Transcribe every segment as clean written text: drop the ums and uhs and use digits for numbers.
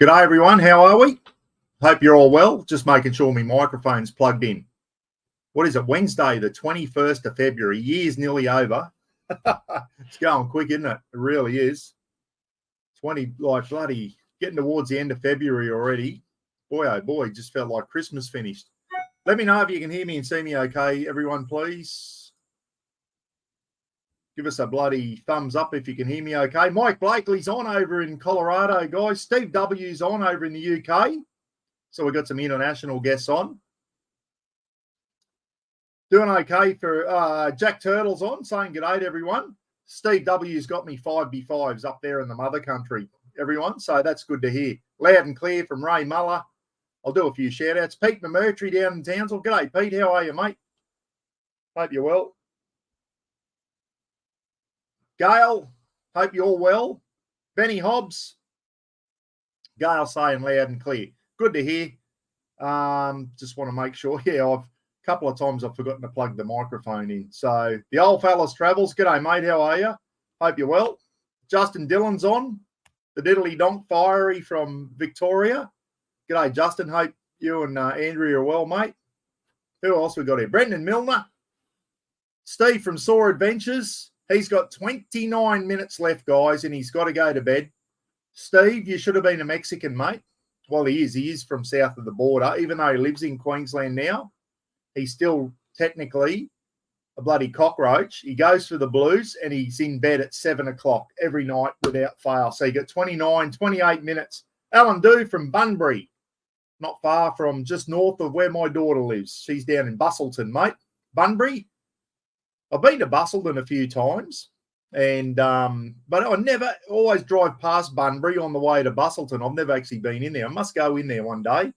G'day everyone, how are we? Hope you're all well. Just making sure my microphone's plugged in. What is it, Wednesday, the 21st of February. Year's nearly over. It's going quick, isn't it? It really is. 20, like bloody, getting towards the end of February already. Boy, oh boy, just felt like Christmas finished. Let me know if you can hear me and see me okay, everyone, please. Give us a bloody thumbs up if you can hear me okay. Mike Blakely's on over in Colorado, guys. Steve W's on over in the UK. So we've got some international guests on. Doing okay for Jack Turtle's on, saying g'day to everyone. Steve W's got me 5B5s up there in the mother country, everyone. So that's good to hear. Loud and clear from Ray Muller. I'll do a few shout-outs. Pete McMurtry down in Townsville. G'day, Pete. How are you, mate? Hope you're well. Gail, hope you're all well. Benny Hobbs. Gail saying loud and clear. Good to hear. Just want to make sure. Yeah, a couple of times I've forgotten to plug the microphone in. So the old fellas travels. G'day, mate. How are you? Hope you're well. Justin Dillon's on. The diddly donk fiery from Victoria. G'day, Justin. Hope you and Andrea are well, mate. Who else we got here? Brendan Milner. Steve from Soar Adventures. He's got 29 minutes left, guys, and he's got to go to bed. Steve, you should have been a Mexican, mate. Well, he is. He is from south of the border. Even though he lives in Queensland now, he's still technically a bloody cockroach. He goes for the Blues, and he's in bed at 7 o'clock every night without fail. So you got 28 minutes. Alan Dew from Bunbury, not far from just north of where my daughter lives. She's down in Bustleton, mate. Bunbury. I've been to Bustleton a few times, and but I never always drive past Bunbury on the way to Bustleton. I've never actually been in there. I must go in there one day.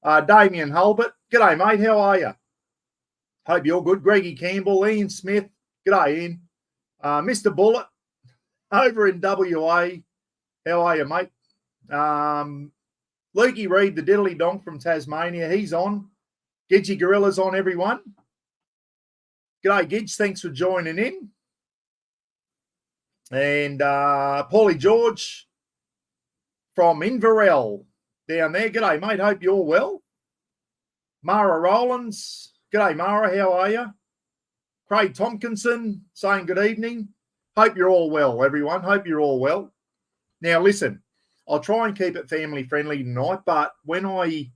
Damien Hulbert, g'day, mate. How are you? Hope you're good. Greggy Campbell, Ian Smith, g'day, Ian. Mr. Bullet, over in WA. How are you, mate? Lukey Reed, the diddly donk from Tasmania, he's on. Gidgy Gorilla's on, everyone. G'day, Gidge. Thanks for joining in. And Paulie George from Inverell down there. G'day, mate. Hope you're well. Mara Rowlands. G'day, Mara. How are you? Craig Tompkinson saying good evening. Hope you're all well, everyone. Hope you're all well. Now, listen, I'll try and keep it family friendly tonight, but when I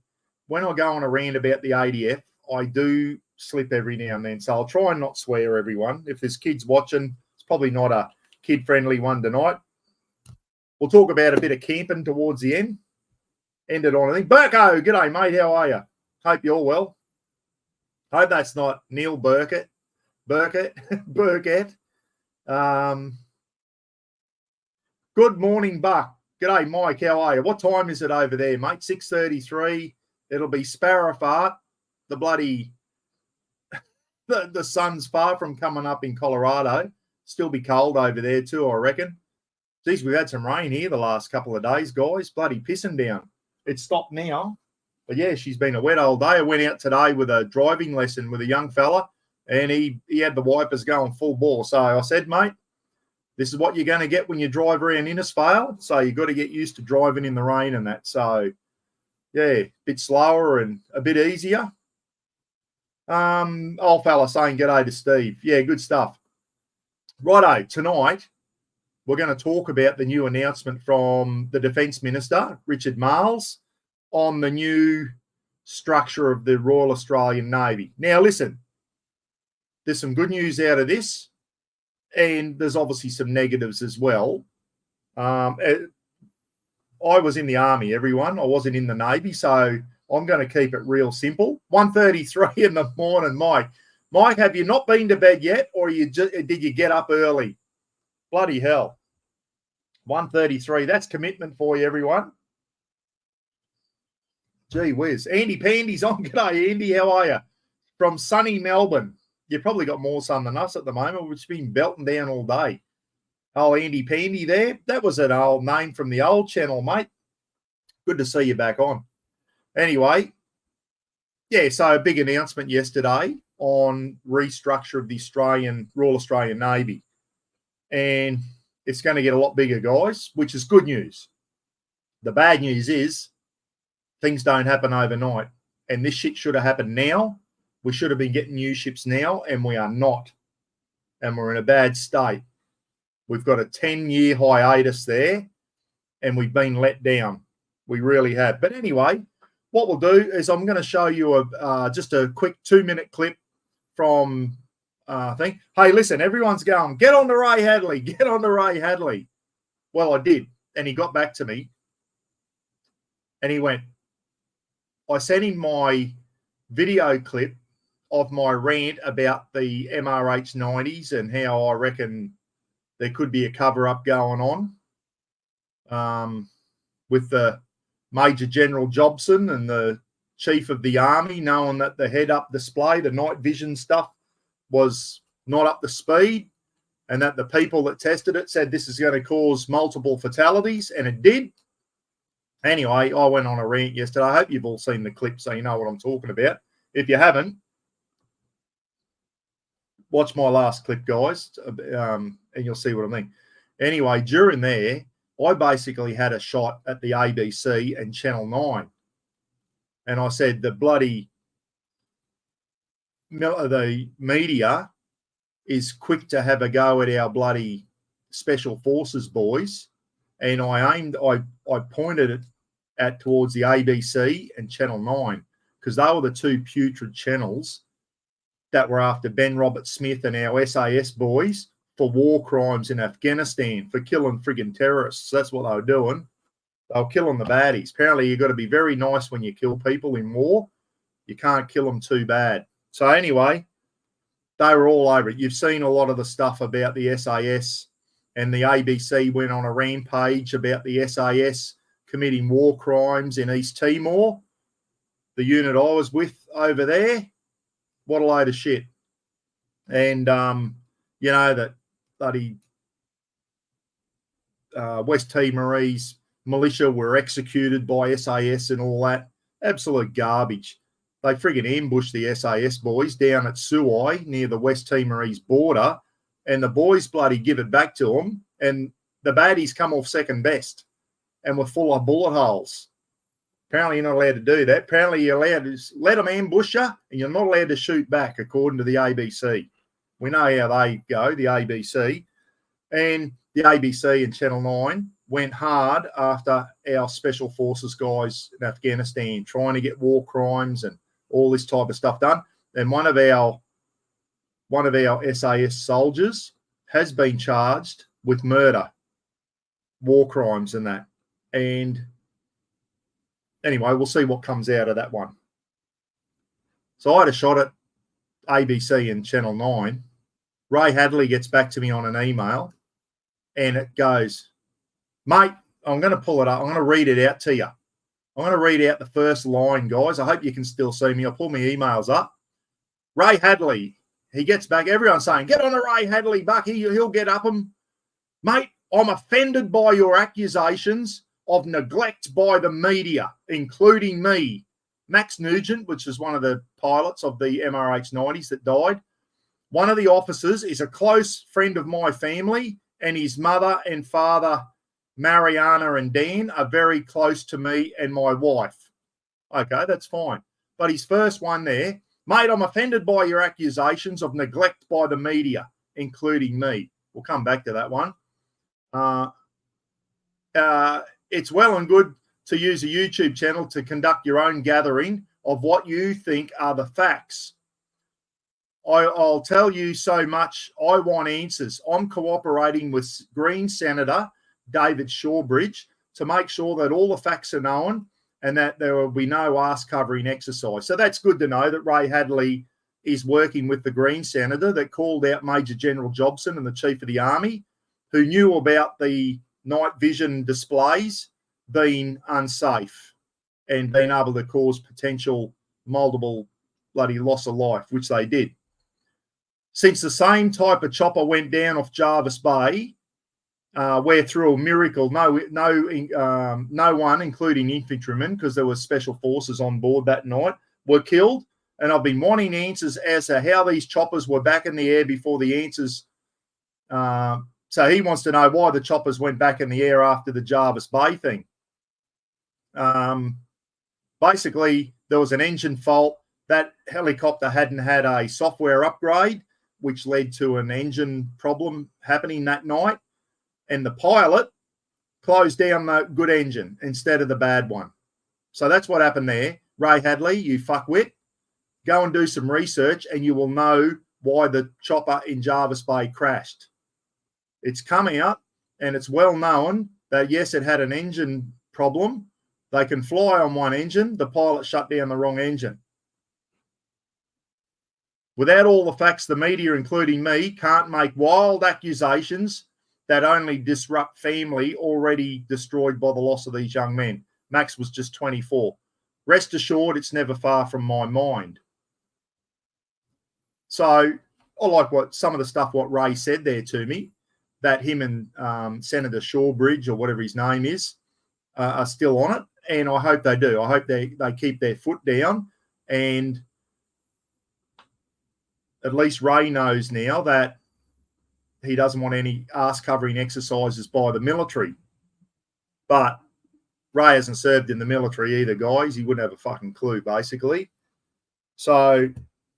go on a rant about the ADF, I do slip every now and then. So I'll try and not swear, everyone. If there's kids watching, it's probably not a kid-friendly one tonight. We'll talk about a bit of camping towards the end. End it on, I think. Burko, g'day, mate. How are you? Hope you're well. Hope that's not Neil Burkett. Burkett. Good morning, Buck. G'day, Mike. How are you? What time is it over there, mate? 6:33. It'll be Sparrowfart. The bloody... The sun's far from coming up in Colorado. Still be cold over there too, I reckon. Geez, we've had some rain here the last couple of days, guys. Bloody pissing down. It's stopped now. But, yeah, she's been a wet old day. I went out today with a driving lesson with a young fella, and he had the wipers going full bore. So I said, mate, this is what you're going to get when you drive around Innisfail. So you've got to get used to driving in the rain and that. So, yeah, a bit slower and a bit easier. Old fella saying g'day to Steve. Yeah, good stuff. Righto, tonight we're going to talk about the new announcement from the Defence Minister, Richard Marles, on the new structure of the Royal Australian Navy. Now, listen, there's some good news out of this, and there's obviously some negatives as well. I was in the Army, everyone. I wasn't in the Navy, so I'm going to keep it real simple. 1:33 in the morning, Mike. Mike, have you not been to bed yet, or did you get up early? Bloody hell. 1:33. That's commitment for you, everyone. Gee whiz. Andy Pandy's on. G'day, Andy. How are you? From sunny Melbourne. You've probably got more sun than us at the moment. We've been belting down all day. Oh, Andy Pandy there. That was an old name from the old channel, mate. Good to see you back on. Anyway, yeah, so a big announcement yesterday on restructure of the Royal Australian Navy. And it's going to get a lot bigger, guys, which is good news. The bad news is things don't happen overnight. And this shit should have happened now. We should have been getting new ships now, and we are not. And we're in a bad state. We've got a 10-year hiatus there, and we've been let down. We really have. But anyway, what we'll do is I'm going to show you just a quick 2-minute clip from thing. Hey, listen, everyone's going, get on to Ray Hadley, get on to Ray Hadley. Well, I did, and he got back to me, and he went, I sent him my video clip of my rant about the MRH 90s and how I reckon there could be a cover-up going on with the Major General Jobson and the Chief of the Army, knowing that the head-up display, the night vision stuff, was not up to speed, and that the people that tested it said this is going to cause multiple fatalities, and it did. Anyway, I went on a rant yesterday. I hope you've all seen the clip so you know what I'm talking about. If you haven't, watch my last clip, guys, and you'll see what I mean. Anyway, during there, I basically had a shot at the ABC and Channel 9. And I said the media is quick to have a go at our bloody special forces boys. And I pointed it towards the ABC and Channel 9 because they were the two putrid channels that were after Ben Roberts-Smith and our SAS boys for war crimes in Afghanistan, for killing friggin' terrorists. That's what they were doing. They were killing the baddies. Apparently, you've got to be very nice when you kill people in war. You can't kill them too bad. So anyway, they were all over it. You've seen a lot of the stuff about the SAS, and the ABC went on a rampage about the SAS committing war crimes in East Timor. The unit I was with over there, what a load of shit. And, you know, that bloody West Timorese militia were executed by SAS and all that. Absolute garbage. They friggin' ambushed the SAS boys down at Suai near the West Timorese border, and the boys bloody give it back to them, and the baddies come off second best and were full of bullet holes. Apparently, you're not allowed to do that. Apparently, you're allowed to let them ambush you, and you're not allowed to shoot back, according to the ABC. We know how they go, the ABC. And the ABC and Channel 9 went hard after our Special Forces guys in Afghanistan, trying to get war crimes and all this type of stuff done. And one of our SAS soldiers has been charged with murder, war crimes and that. And anyway, we'll see what comes out of that one. So I had a shot at ABC and Channel 9. Ray Hadley gets back to me on an email, and it goes, mate, I'm going to pull it up. I'm going to read it out to you. I'm going to read out the first line, guys. I hope you can still see me. I'll pull my emails up. Ray Hadley, he gets back. Everyone's saying, get on to Ray Hadley, Buck. He'll get up him. Mate, I'm offended by your accusations of neglect by the media, including me. Max Nugent, which is one of the pilots of the MRH 90s that died. One of the officers is a close friend of my family, and his mother and father, Mariana and Dan, are very close to me and my wife. Okay, that's fine. But his first one there, mate, I'm offended by your accusations of neglect by the media, including me. We'll come back to that one. It's well and good to use a YouTube channel to conduct your own gathering of what you think are the facts. I'll tell you so much. I want answers. I'm cooperating with Green Senator David Shawbridge to make sure that all the facts are known and that there will be no ass-covering exercise. So that's good to know that Ray Hadley is working with the Green Senator that called out Major General Jobson and the Chief of the Army, who knew about the night vision displays being unsafe and being able to cause potential multiple bloody loss of life, which they did. Since the same type of chopper went down off Jarvis Bay, where through a miracle, no one, including infantrymen, because there were special forces on board that night, were killed. And I've been wanting answers as to how these choppers were back in the air before the answers. So he wants to know why the choppers went back in the air after the Jarvis Bay thing. Basically, there was an engine fault. That helicopter hadn't had a software upgrade, which led to an engine problem happening that night. And the pilot closed down the good engine instead of the bad one. So that's what happened there. Ray Hadley, you fuckwit, go and do some research and you will know why the chopper in Jarvis Bay crashed. It's come out and it's well known that, yes, it had an engine problem. They can fly on one engine. The pilot shut down the wrong engine. Without all the facts, the media, including me, can't make wild accusations that only disrupt family already destroyed by the loss of these young men. Max was just 24. Rest assured, it's never far from my mind. So I like some of the stuff what Ray said there to me, that him and Senator Shawbridge, or whatever his name is, are still on it. And I hope they do. I hope they keep their foot down. And at least Ray knows now that he doesn't want any ass-covering exercises by the military. But Ray hasn't served in the military either, guys. He wouldn't have a fucking clue, basically. So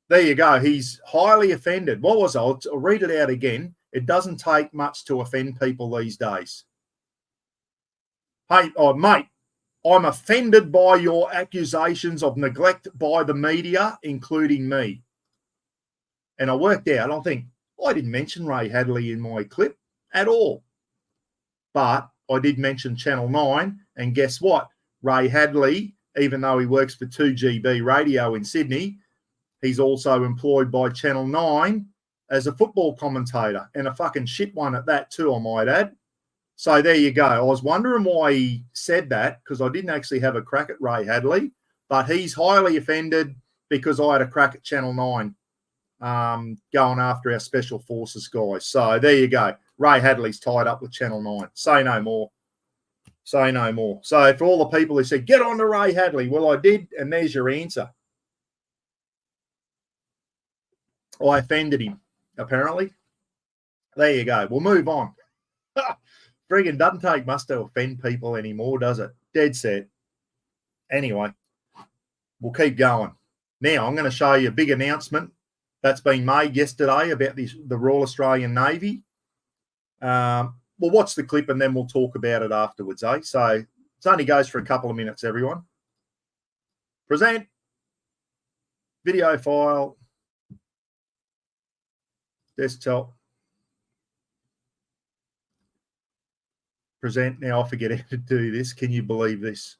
there you go. He's highly offended. What was it? I'll read it out again. It doesn't take much to offend people these days. Hey, mate, I'm offended by your accusations of neglect by the media, including me. And I worked out, I think, I didn't mention Ray Hadley in my clip at all. But I did mention Channel 9, and guess what? Ray Hadley, even though he works for 2GB Radio in Sydney, he's also employed by Channel 9 as a football commentator, and a fucking shit one at that too, I might add. So there you go. I was wondering why he said that, because I didn't actually have a crack at Ray Hadley, but he's highly offended because I had a crack at Channel 9 going after our Special Forces guys. So there you go. Ray Hadley's tied up with Channel 9. Say no more. Say no more. So for all the people who said, get on to Ray Hadley, well, I did, and there's your answer. I offended him, apparently. There you go. We'll move on. Friggin' doesn't take much to offend people anymore, does it? Dead set. Anyway, we'll keep going. Now, I'm going to show you a big announcement that's been made yesterday about the Royal Australian Navy. We'll watch the clip and then we'll talk about it afterwards, eh? So it only goes for a couple of minutes, everyone. Present. Video file. Desktop. Present. Now, I forget how to do this. Can you believe this?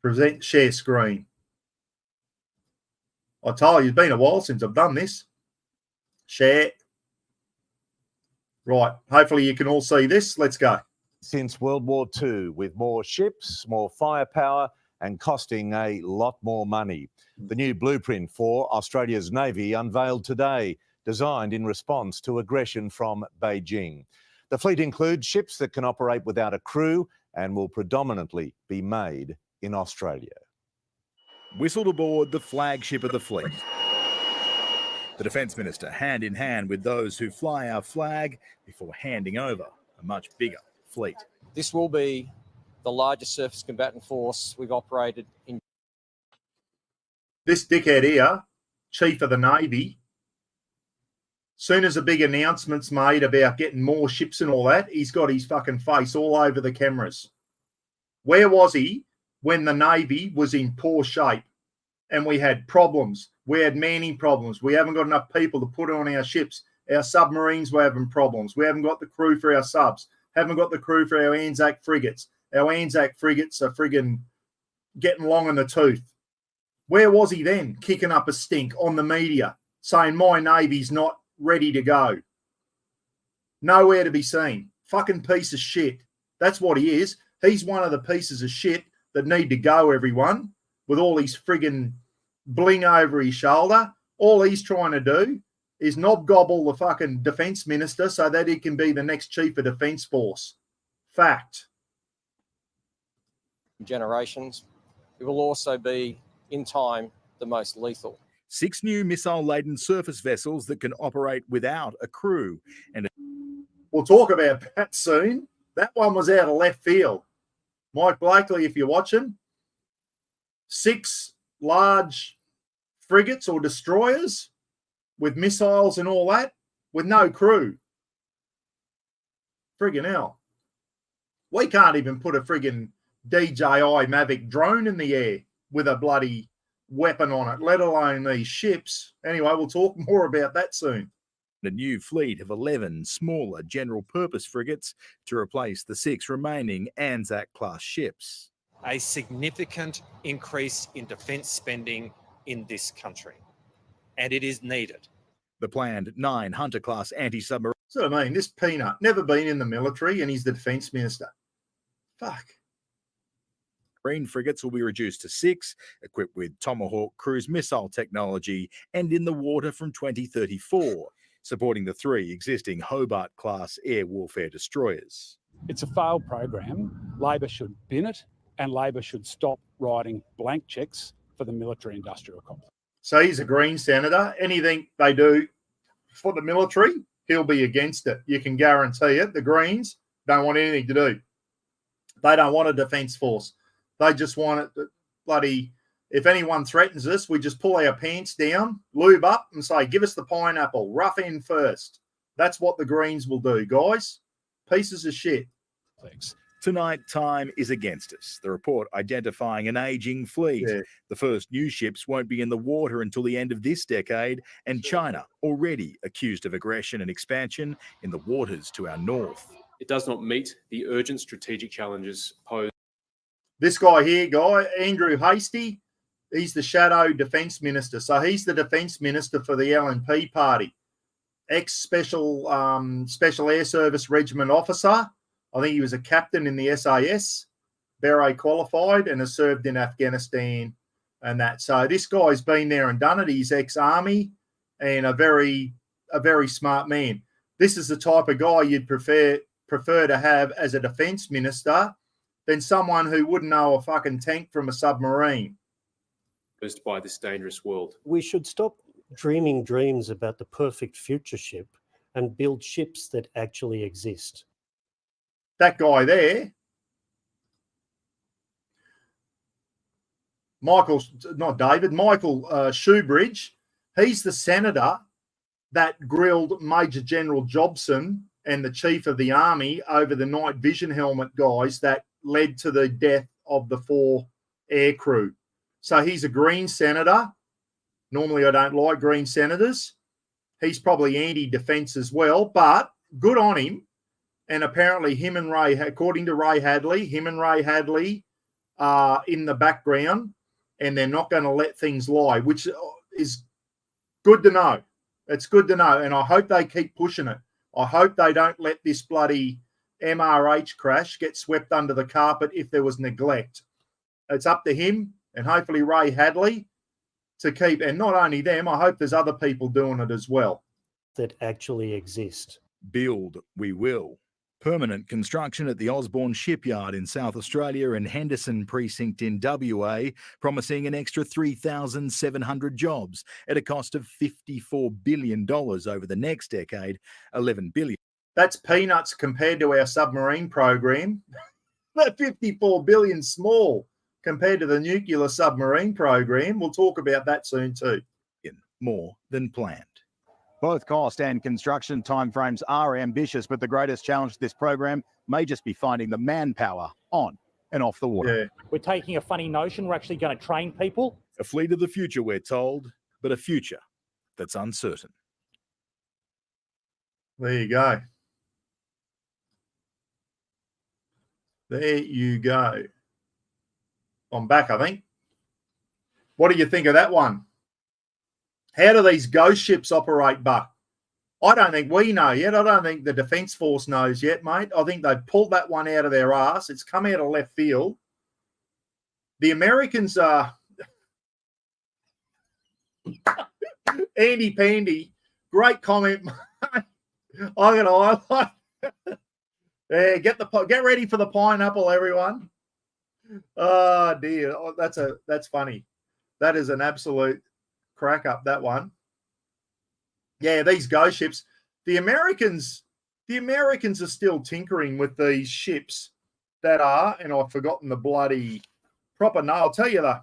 Present, share screen. I told you, it's been a while since I've done this. Share. Right. Hopefully you can all see this. Let's go. Since World War II, with more ships, more firepower, and costing a lot more money. The new blueprint for Australia's Navy unveiled today, designed in response to aggression from Beijing. The fleet includes ships that can operate without a crew and will predominantly be made in Australia. Whistled aboard the flagship of the fleet. The Defence Minister hand in hand with those who fly our flag before handing over a much bigger fleet. This will be the largest surface combatant force we've operated in. This dickhead here, Chief of the Navy, soon as a big announcement's made about getting more ships and all that, he's got his fucking face all over the cameras. Where was he when the Navy was in poor shape and we had problems? We had manning problems. We haven't got enough people to put on our ships. Our submarines were having problems. We haven't got the crew for our subs. Haven't got the crew for our Anzac frigates. Our Anzac frigates are friggin' getting long in the tooth. Where was he then, kicking up a stink on the media, saying my Navy's not ready to go? Nowhere to be seen. Fucking piece of shit. That's what he is. He's one of the pieces of shit that need to go, everyone, with all his friggin' bling over his shoulder. All he's trying to do is knob-gobble the fucking defence minister so that he can be the next chief of defence force. Fact. Generations. It will also be, in time, the most lethal. 6 new missile-laden surface vessels that can operate without a crew. And we'll talk about that soon. That one was out of left field. Mike Blakely, if you're watching, 6 large frigates or destroyers with missiles and all that, with no crew. Friggin' hell. We can't even put a friggin' DJI Mavic drone in the air with a bloody weapon on it, let alone these ships. Anyway, we'll talk more about that soon. A new fleet of 11 smaller general-purpose frigates to replace the 6 remaining Anzac-class ships. A significant increase in defence spending in this country, and it is needed. The planned 9 Hunter-class anti-submarine So I mean, this peanut, never been in the military, and he's the defence minister. Fuck. frigates will be reduced to 6, equipped with Tomahawk cruise missile technology and in the water from 2034, supporting the 3 existing Hobart-class air warfare destroyers. It's a failed program. Labor should bin it, and Labor should stop writing blank cheques for the military-industrial complex. So he's a Green senator. Anything they do for the military, he'll be against it. You can guarantee it. The Greens don't want anything to do. They don't want a defence force. They just want it to bloody, if anyone threatens us, we just pull our pants down, lube up and say, give us the pineapple, rough end first. That's what the Greens will do, guys. Pieces of shit. Thanks. Tonight, time is against us. The report identifying an ageing fleet. Yeah. The first new ships won't be in the water until the end of this decade, and China already accused of aggression and expansion in the waters to our north. It does not meet the urgent strategic challenges posed. This guy here, Andrew Hastie, he's the shadow defence minister. So he's the defence minister for the LNP party. Ex-special Air Service Regiment officer. I think he was a captain in the SAS, Beret qualified, and has served in Afghanistan and that. So this guy's been there and done it. He's ex-army and a very smart man. This is the type of guy you'd prefer to have as a defence minister than someone who wouldn't know a fucking tank from a submarine. By this dangerous world. We should stop dreaming dreams about the perfect future ship and build ships that actually exist. That guy there, Michael Shoebridge, he's the senator that grilled Major General Jobson and the chief of the army over the night vision helmet guys that led to the death of the 4 air crew. So he's a Green senator. Normally I don't like Green senators. He's probably anti-defence as well, but good on him. And apparently according to Ray Hadley, him and Ray Hadley are in the background and they're not going to let things lie, which is good to know. It's good to know. And I hope they keep pushing it. I hope they don't let this bloody MRH crash get swept under the carpet if there was neglect. It's up to him and hopefully Ray Hadley to keep, and not only them, I hope there's other people doing it as well. That actually exist. Build, we will. Permanent construction at the Osborne Shipyard in South Australia and Henderson Precinct in WA, promising an extra 3,700 jobs at a cost of $54 billion over the next decade, $11 billion. That's peanuts compared to our submarine program. That $54 billion small compared to the nuclear submarine program. We'll talk about that soon too. More than planned. Both cost and construction timeframes are ambitious, but the greatest challenge to this program may just be finding the manpower on and off the water. Yeah. We're taking a funny notion. We're actually going to train people. A fleet of the future, we're told, but a future that's uncertain. There you go. There you go. I'm back, I think. What do you think of that one? How do these ghost ships operate, Buck? I don't think we know yet. I don't think the Defence Force knows yet, mate. I think they've pulled that one out of their ass. It's come out of left field. The Americans are... Andy Pandy, great comment. I'm going to highlight... Yeah, get ready for the pineapple, everyone. Oh, dear. Oh, that's funny. That is an absolute... crack up, that one. Yeah, these ghost ships. The Americans are still tinkering with these ships that are, and I've forgotten the bloody proper name. I'll tell you the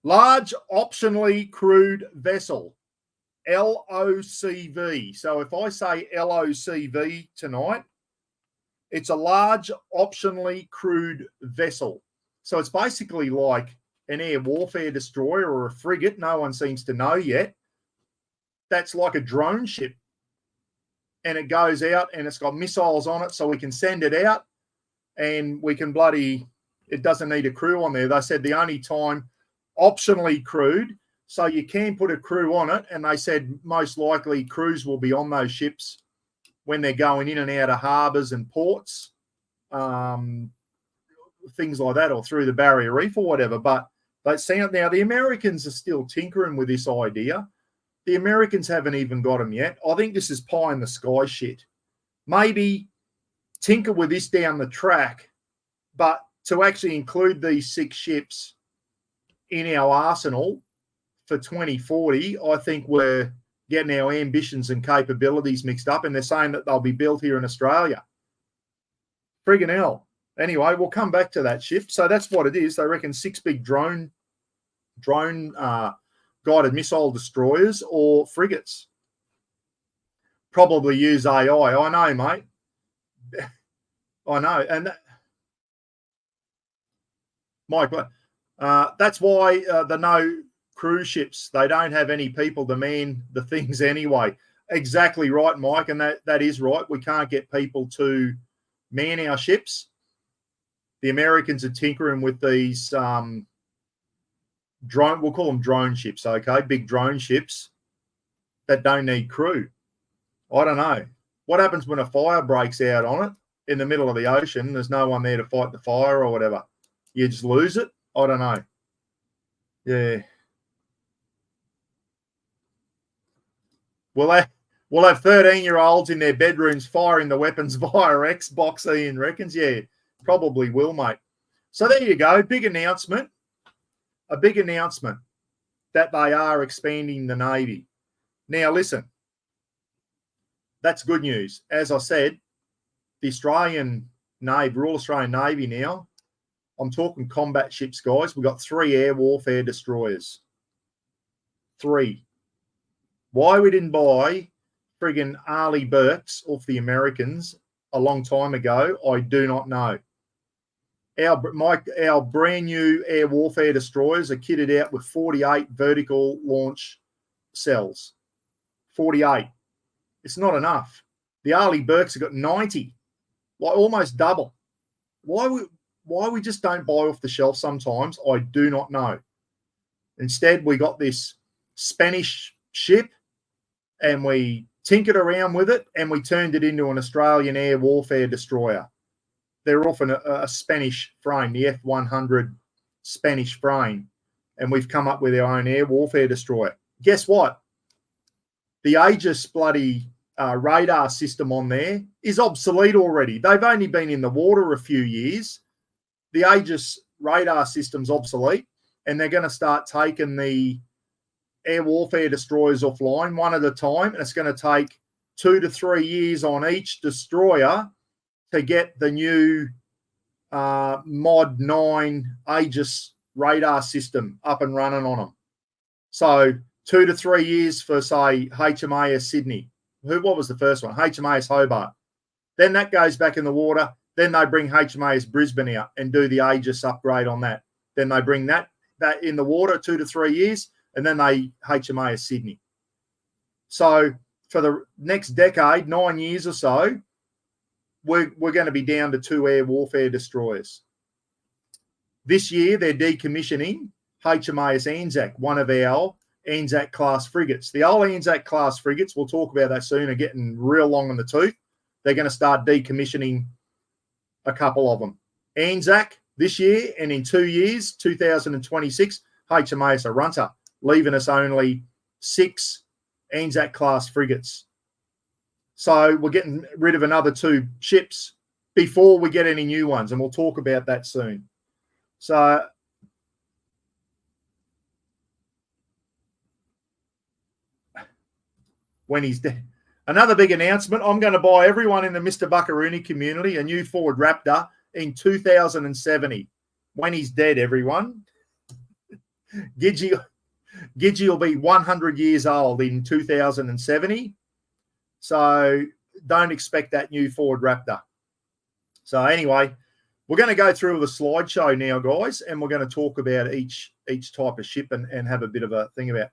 large optionally crewed vessel, LOCV. So if I say LOCV tonight, it's a large optionally crewed vessel. So it's basically like an air warfare destroyer or a frigate. No one seems to know yet. That's like a drone ship. And it goes out and it's got missiles on it, so we can send it out and we can it doesn't need a crew on there. They said the only time optionally crewed, so you can put a crew on it, and they said most likely crews will be on those ships when they're going in and out of harbours and ports, things like that, or through the Barrier Reef or whatever. But now the Americans are still tinkering with this idea. The Americans haven't even got them yet. I think this is pie in the sky shit. Maybe tinker with this down the track, but to actually include these 6 ships in our arsenal for 2040, I think we're getting our ambitions and capabilities mixed up, and they're saying that they'll be built here in Australia. Friggin' hell. Anyway, we'll come back to that ship. So that's what it is. They reckon 6 big drone guided missile destroyers or frigates. Probably use AI. I know, mate. I know. And Mike, that's why the no cruise ships, they don't have any people to man the things anyway. Exactly right, Mike. And that is right. We can't get people to man our ships. The Americans are tinkering with these we'll call them drone ships, okay? Big drone ships that don't need crew. I don't know. What happens when a fire breaks out on it in the middle of the ocean? There's no one there to fight the fire or whatever. You just lose it? I don't know. Yeah. We'll have 13-year-olds in their bedrooms firing the weapons via Xbox, Ian reckons. Yeah, probably will, mate. So there you go. Big announcement. A big announcement that they are expanding the Navy. Now, listen, that's good news. As I said, the Australian Navy, Royal Australian Navy now, I'm talking combat ships, guys. We've got 3 air warfare destroyers. 3. Why we didn't buy friggin' Arleigh Burkes off the Americans a long time ago, I do not know. Our brand new air warfare destroyers are kitted out with 48 vertical launch cells. 48. It's not enough. The Arleigh Burkes have got 90, like almost double. Why we just don't buy off the shelf sometimes, I do not know. Instead, we got this Spanish ship and we tinkered around with it and we turned it into an Australian air warfare destroyer. They're often a Spanish frame, the F-100 Spanish frame, and we've come up with our own air warfare destroyer. Guess what? The Aegis bloody radar system on there is obsolete already. They've only been in the water a few years. The Aegis radar system's obsolete, and they're going to start taking the air warfare destroyers offline one at a time, and it's going to take 2 to 3 years on each destroyer to get the new Mod 9 Aegis radar system up and running on them. So 2 to 3 years for, say, HMAS Sydney. What was the first one? HMAS Hobart. Then that goes back in the water. Then they bring HMAS Brisbane out and do the Aegis upgrade on that. Then they bring that in the water 2 to 3 years, and then they HMAS Sydney. So for the next decade, 9 years or so, we're going to be down to 2 air warfare destroyers. This year, they're decommissioning HMAS Anzac, one of our Anzac class frigates. The old Anzac class frigates, we'll talk about that soon, are getting real long in the tooth. They're going to start decommissioning a couple of them. Anzac this year, and in 2 years, 2026, HMAS Arunta, leaving us only 6 Anzac class frigates. So we're getting rid of another 2 ships before we get any new ones, and we'll talk about that soon. So when he's dead, Another big announcement. I'm going to buy everyone in the Mr. Buckaroony community a new Ford Raptor in 2070. When he's dead, everyone. Gidgey will be 100 years old in 2070. So don't expect that new Ford Raptor. So anyway, we're going to go through the slideshow now, guys, and we're going to talk about each type of ship and have a bit of a thing about.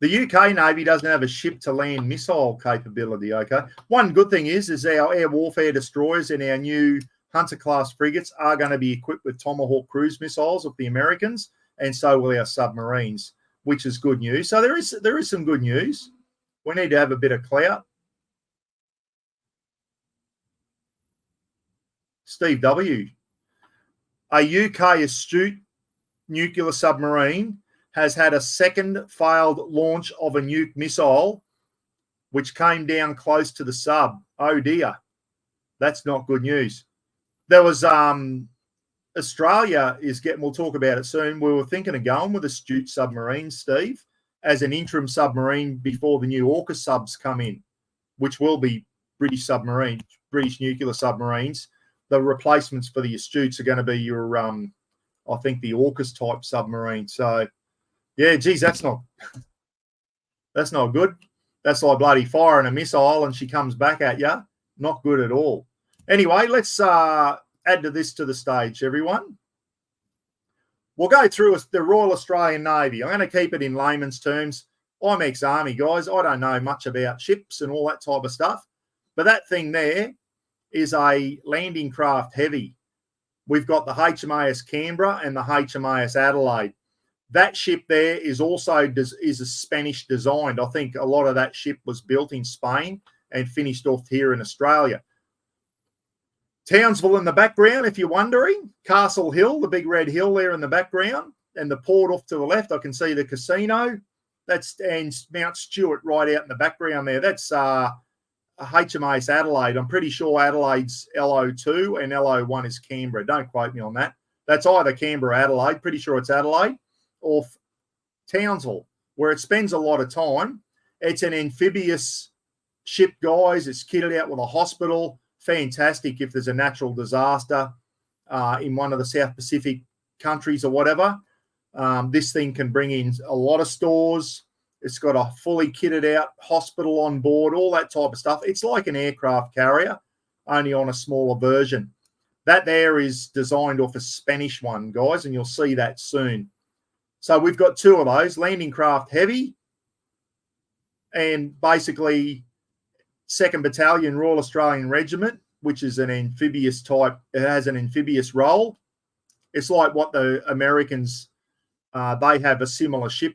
The UK Navy doesn't have a ship-to-land missile capability, okay? One good thing is our air warfare destroyers and our new Hunter-class frigates are going to be equipped with Tomahawk cruise missiles of the Americans, and so will our submarines, which is good news. So there is some good news. We need to have a bit of clout. Steve W. A UK astute nuclear submarine has had a second failed launch of a nuke missile, which came down close to the sub. Oh dear, that's not good news. There was Australia is getting. We'll talk about it soon. We were thinking of going with astute submarines, Steve, as an interim submarine before the new AUKUS subs come in, which will be British nuclear submarines. The replacements for the astutes are going to be your, I think, the AUKUS type submarine. So. Yeah, geez, that's not good. That's like bloody firing a missile and she comes back at you. Not good at all. Anyway, let's add to the stage, everyone. We'll go through the Royal Australian Navy. I'm going to keep it in layman's terms. I'm ex-Army, guys. I don't know much about ships and all that type of stuff. But that thing there is a landing craft heavy. We've got the HMAS Canberra and the HMAS Adelaide. That ship there is also is a Spanish designed. I think a lot of that ship was built in Spain and finished off here in Australia. Townsville in the background, if you're wondering. Castle Hill, the big red hill there in the background. And the port off to the left, I can see the casino. And Mount Stewart right out in the background there. That's HMAS Adelaide. I'm pretty sure Adelaide's LO2 and LO1 is Canberra. Don't quote me on that. That's either Canberra or Adelaide. Pretty sure it's Adelaide. Or Townsville, where it spends a lot of time. It's an amphibious ship, guys. It's kitted out with a hospital. Fantastic if there's a natural disaster in one of the South Pacific countries or whatever. This thing can bring in a lot of stores. It's got a fully kitted out hospital on board, all that type of stuff. It's like an aircraft carrier, only on a smaller version. That there is designed off a Spanish one, guys, and you'll see that soon. So we've got two of those, landing craft heavy and basically 2nd Battalion Royal Australian Regiment, which is an amphibious type. It has an amphibious role. It's like what the Americans, they have a similar ship,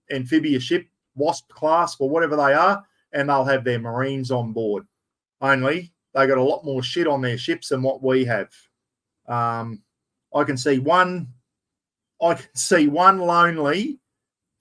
amphibious ship, Wasp class or whatever they are, and they'll have their Marines on board. Only they got a lot more shit on their ships than what we have. I can see one lonely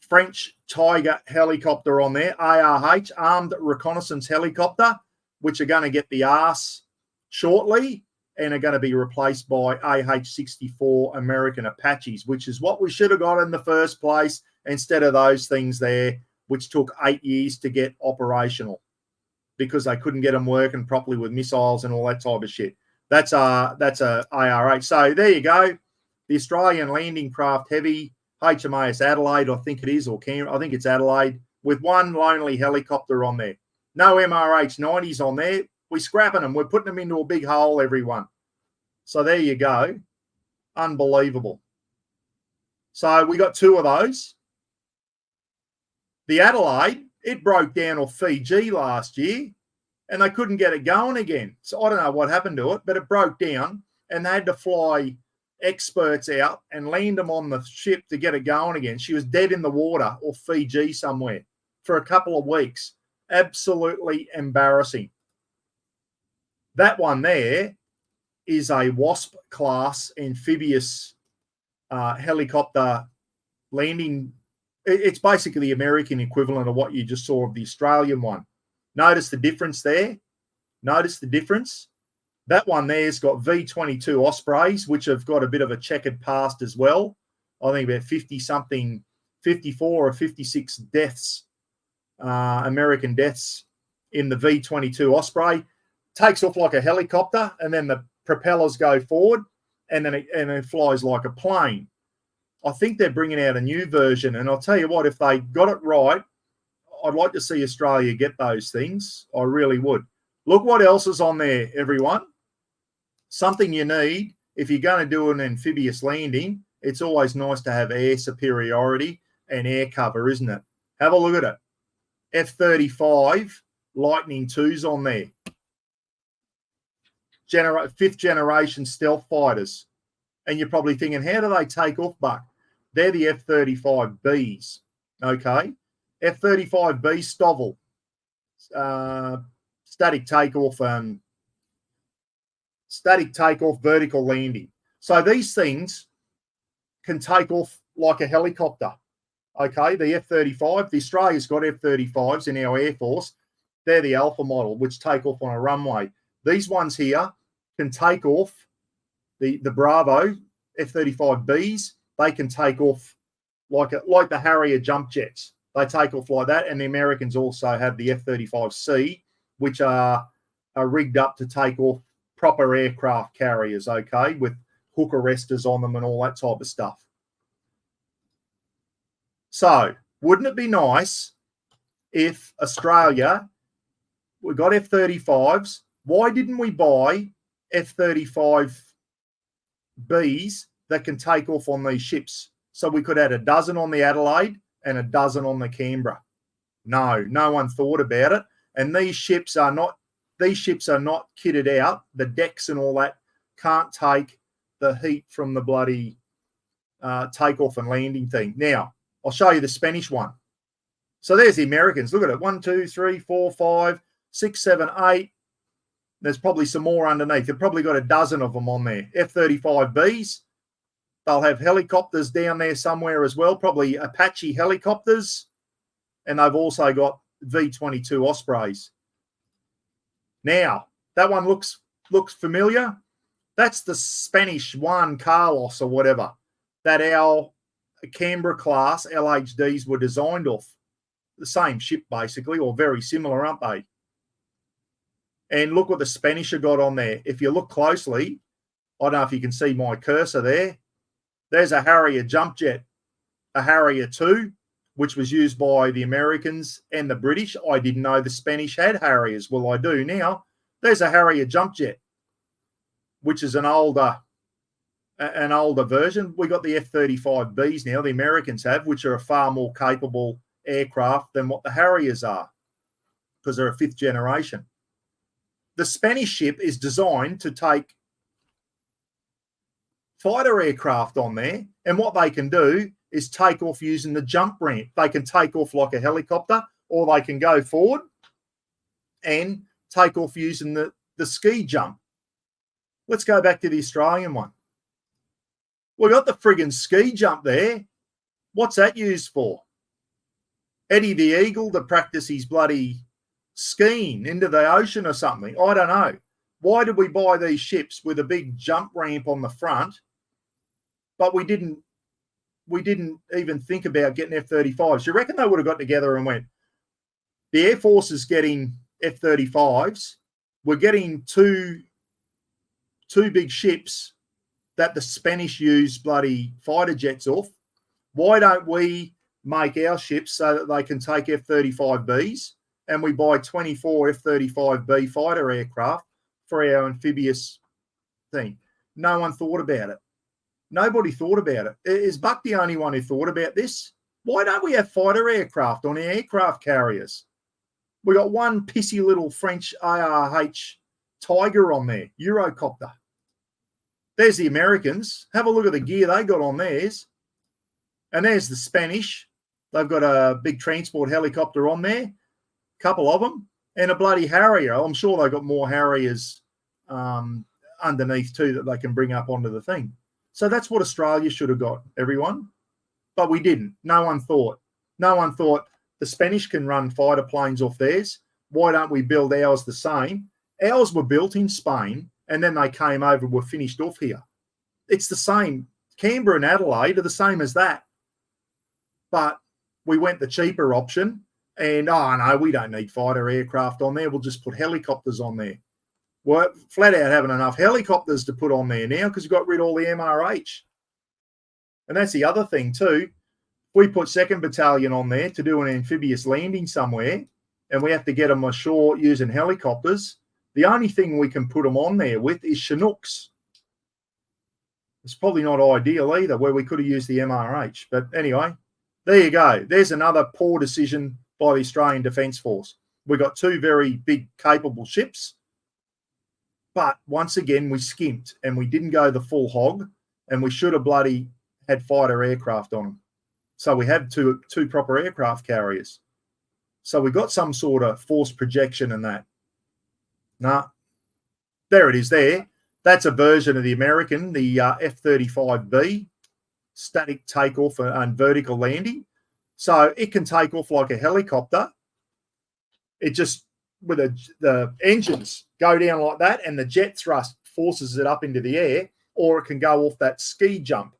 French Tiger helicopter on there, ARH, Armed Reconnaissance Helicopter, which are going to get the arse shortly and are going to be replaced by AH-64 American Apaches, which is what we should have got in the first place instead of those things there, which took 8 years to get operational because they couldn't get them working properly with missiles and all that type of shit. That's a ARH. So there you go. The Australian Landing Craft Heavy, HMAS Adelaide, I think it is, or Canberra, I think it's Adelaide, with one lonely helicopter on there. No MRH-90s on there. We're scrapping them. We're putting them into a big hole, everyone. So there you go. Unbelievable. So we got two of those. The Adelaide, it broke down off Fiji last year, and they couldn't get it going again. So I don't know what happened to it, but it broke down, and they had to fly experts out and land them on the ship to get it going again. She was dead in the water or Fiji somewhere for a couple of weeks. Absolutely embarrassing. That one there is a Wasp class amphibious helicopter landing. It's basically the American equivalent of what you just saw of the Australian one. Notice the difference there. Notice the difference. That one there's got V-22 Ospreys, which have got a bit of a checkered past as well. I think about 50-something 54 or 56 deaths, American deaths in the V-22 Osprey. Takes off like a helicopter, and then the propellers go forward, and then it flies like a plane. I think they're bringing out a new version, and I'll tell you what, if they got it right, I'd like to see Australia get those things. I really would. Look what else is on there, everyone. Something you need if you're going to do an amphibious landing. It's always nice to have air superiority and air cover, isn't it? Have a look at it. F-35 Lightning II's on there. Fifth generation stealth fighters. And you're probably thinking, how do they take off, Buck? They're the F-35Bs, okay? F-35B Stovall, static takeoff, vertical landing. So these things can take off like a helicopter, okay? The F-35, the Australia's got F-35s in our Air Force. They're the Alpha model, which take off on a runway. These ones here can take off, the Bravo F-35Bs, they can take off like the Harrier jump jets. They take off like that, and the Americans also have the F-35C, which are rigged up to take off proper aircraft carriers, okay, with hook arresters on them and all that type of stuff. So, wouldn't it be nice if Australia, we got F-35s, why didn't we buy F-35Bs that can take off on these ships? So we could add a dozen on the Adelaide and a dozen on the Canberra. No one thought about it. And these ships are not kitted out. The decks and all that can't take the heat from the bloody takeoff and landing thing. Now, I'll show you the Spanish one. So there's the Americans. Look at it. 1, 2, 3, 4, 5, 6, 7, 8. There's probably some more underneath. They've probably got a dozen of them on there. F-35Bs. They'll have helicopters down there somewhere as well, probably Apache helicopters. And they've also got V-22 Ospreys. Now, that one looks familiar. That's the Spanish Juan Carlos or whatever that our Canberra class LHDs were designed off. The same ship, basically, or very similar, aren't they? And look what the Spanish have got on there. If you look closely, I don't know if you can see my cursor there. There's a Harrier jump jet, a Harrier 2, which was used by the Americans and the British. I didn't know the Spanish had Harriers. Well, I do now. There's a Harrier jump jet, which is an older version. We got the F-35Bs now, the Americans have, which are a far more capable aircraft than what the Harriers are, because they're a fifth generation. The Spanish ship is designed to take fighter aircraft on there, and what they can do is take off using the jump ramp. They can take off like a helicopter, or they can go forward and take off using the ski jump. Let's go back to the Australian one. We got the friggin' ski jump there. What's that used for? Eddie the Eagle to practice his bloody skiing into the ocean or something. I don't know. Why did we buy these ships with a big jump ramp on the front, but we didn't even think about getting F-35s? You reckon they would have got together and went, the Air Force is getting F-35s. We're getting two big ships that the Spanish use bloody fighter jets off. Why don't we make our ships so that they can take F-35Bs, and we buy 24 F-35B fighter aircraft for our amphibious thing? No one thought about it. Nobody thought about it. Is Buck the only one who thought about this? Why don't we have fighter aircraft on our aircraft carriers? We got one pissy little French ARH Tiger on there, Eurocopter. There's the Americans. Have a look at the gear they got on theirs. And there's the Spanish. They've got a big transport helicopter on there, a couple of them, and a bloody Harrier. I'm sure they've got more Harriers underneath too that they can bring up onto the thing. So that's what Australia should have got, everyone. But we didn't. No one thought. No one thought the Spanish can run fighter planes off theirs. Why don't we build ours the same? Ours were built in Spain, and then they came over and were finished off here. It's the same. Canberra and Adelaide are the same as that. but we went the cheaper option. And, oh, no, we don't need fighter aircraft on there. We'll just put helicopters on there. We're flat out having enough helicopters to put on there now because we've got rid of all the MRH. And that's the other thing too. We put 2nd Battalion on there to do an amphibious landing somewhere, and we have to get them ashore using helicopters. The only thing we can put them on there with is Chinooks. It's probably not ideal either, where we could have used the MRH. But anyway, there you go. There's another poor decision by the Australian Defence Force. We got 2 very big, capable ships. But once again, we skimped and we didn't go the full hog, and we should have bloody had fighter aircraft on them. So we had two proper aircraft carriers. So we got some sort of force projection in that. Nah, there it is there. That's a version of the American, the F-35B, static takeoff and vertical landing. So it can take off like a helicopter. It just, with the engines go down like that, and the jet thrust forces it up into the air, or it can go off that ski jump.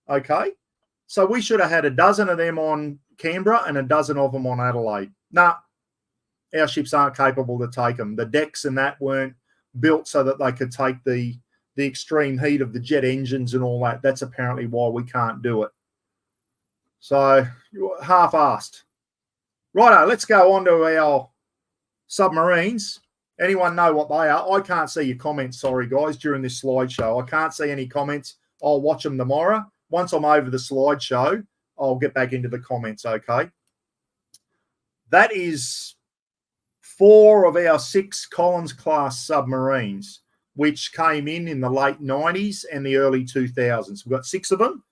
Okay? So we should have had a dozen of them on Canberra and a dozen of them on Adelaide. Nah, our ships aren't capable to take them. The decks and that weren't built so that they could take the extreme heat of the jet engines and all that. That's apparently why we can't do it. So, half-assed. Righto, let's go on to our submarines. Anyone know what they are? I can't see your comments, sorry, guys, during this slideshow. I can't see any comments. I'll watch them tomorrow. Once I'm over the slideshow, I'll get back into the comments, okay? That is 4 of our 6 Collins-class submarines, which came in the late 90s and the early 2000s. We've got 6 of them.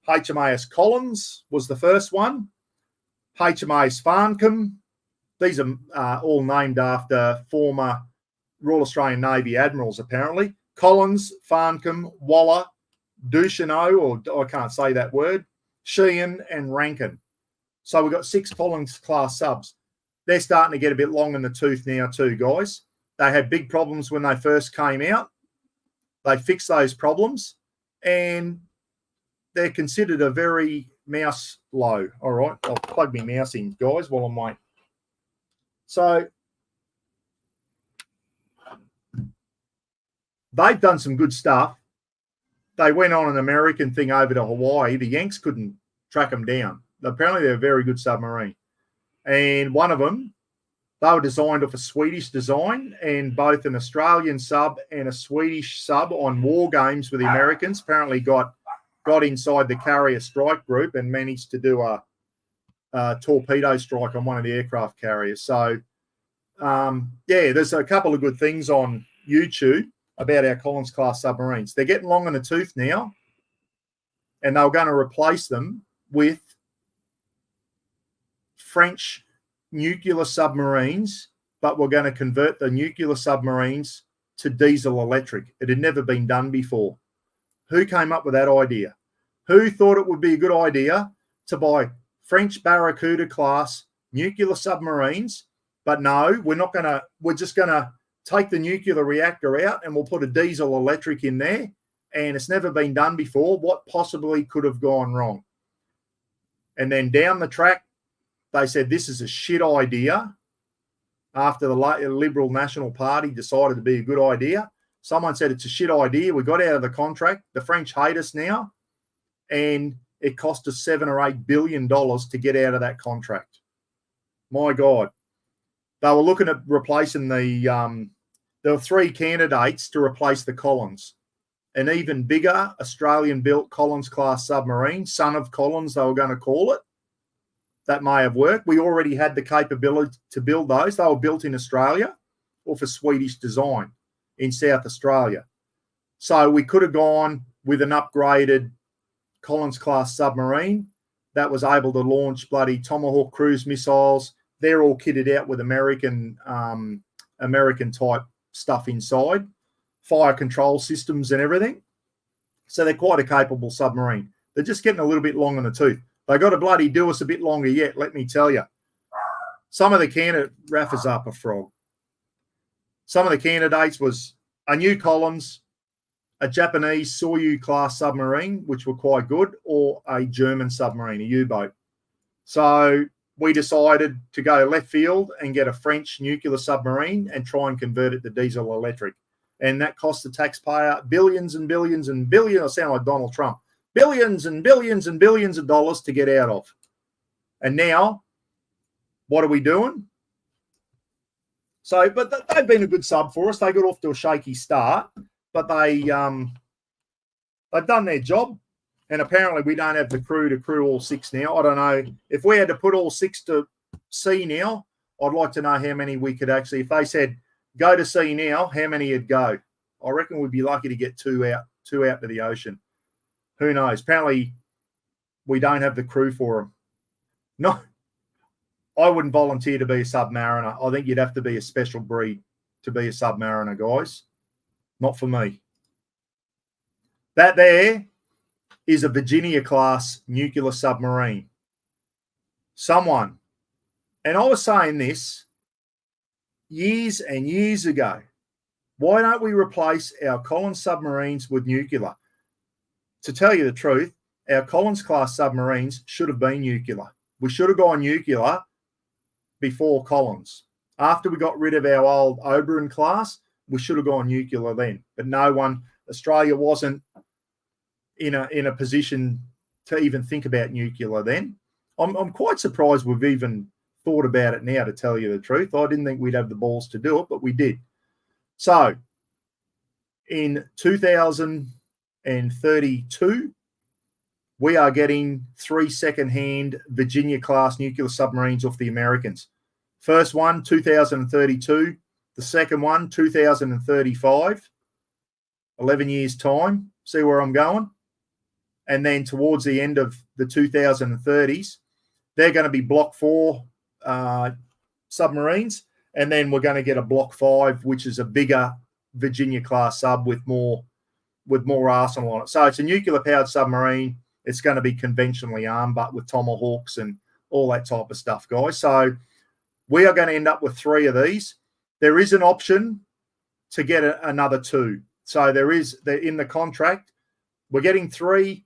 HMAS Collins was the first one. HMAS Farncombe. These are all named after former Royal Australian Navy admirals, apparently. Collins, Farncombe, Waller, Duchesneau, or I can't say that word, Sheehan and Rankin. So we've got 6 Collins-class subs. They're starting to get a bit long in the tooth now too, guys. They had big problems when they first came out. They fixed those problems, and they're considered a very mouse low. All right, I'll plug my mouse in, guys, while I'm waiting. So they've done some good stuff. They went on an American thing over to Hawaii. The Yanks couldn't track them down. Apparently, they're a very good submarine. And one of them, they were designed off a Swedish design, and both an Australian sub and a Swedish sub on war games with the Americans apparently got inside the carrier strike group and managed to do a torpedo strike on one of the aircraft carriers. So, yeah, there's a couple of good things on YouTube about our Collins-class submarines. They're getting long in the tooth now, and they were going to replace them with French nuclear submarines, but we're going to convert the nuclear submarines to diesel electric. It had never been done before. Who came up with that idea? Who thought it would be a good idea to buy French Barracuda class nuclear submarines? But no, we're just going to take the nuclear reactor out and we'll put a diesel electric in there. And it's never been done before. What possibly could have gone wrong? And then down the track, they said this is a shit idea. After the Liberal National Party decided to be a good idea, someone said it's a shit idea. We got out of the contract. The French hate us now, and it cost us $7 or $8 billion to get out of that contract. My God. They were looking at replacing there were 3 candidates to replace the Collins. An even bigger Australian-built Collins-class submarine, Son of Collins, they were going to call it. That may have worked. We already had the capability to build those. They were built in Australia or for Swedish design in South Australia. So we could have gone with an upgraded Collins-class submarine that was able to launch bloody Tomahawk cruise missiles. They're all kitted out with American type stuff inside, fire control systems and everything. So they're quite a capable submarine. They're just getting a little bit long in the tooth. They got to bloody do us a bit longer yet, let me tell you. Some of the candidates, Raph is up a frog. Some of the candidates was a new Collins, a Japanese Soyuz class submarine, which were quite good, or a German submarine, a U-boat. So we decided to go left field and get a French nuclear submarine and try and convert it to diesel electric. And that cost the taxpayer billions and billions and billions. I sound like Donald Trump. Billions and billions and billions of dollars to get out of. And now, what are we doing? So, but they've been a good sub for us. They got off to a shaky start, but they've done their job. And apparently we don't have the crew to crew all 6 now. I don't know. If we had to put all 6 to sea now, I'd like to know how many we could actually, if they said, go to sea now, how many would go? I reckon we'd be lucky to get 2 out to the ocean. Who knows? Apparently we don't have the crew for them. No, I wouldn't volunteer to be a submariner. I think you'd have to be a special breed to be a submariner, guys. Not for me. That there is a Virginia-class nuclear submarine. Someone, and I was saying this years and years ago, why don't we replace our Collins submarines with nuclear? To tell you the truth, our Collins-class submarines should have been nuclear. We should have gone nuclear before Collins. After we got rid of our old Oberon class, we should have gone nuclear then. But no one, Australia wasn't in a position to even think about nuclear then. I'm quite surprised we've even thought about it now, to tell you the truth. I didn't think we'd have the balls to do it, but we did. So in 2032, we are getting 3 second-hand Virginia-class nuclear submarines off the Americans. First one, 2032. The second one, 2035. 11 years' time. See where I'm going? And then towards the end of the 2030s, they're going to be Block 4 submarines. And then we're going to get a Block 5, which is a bigger Virginia-class sub with more arsenal on it. So it's a nuclear-powered submarine. It's going to be conventionally armed, but with tomahawks and all that type of stuff, guys. So we are going to end up with 3 of these. There is an option to get another 2. So they're in the contract. We're getting 3.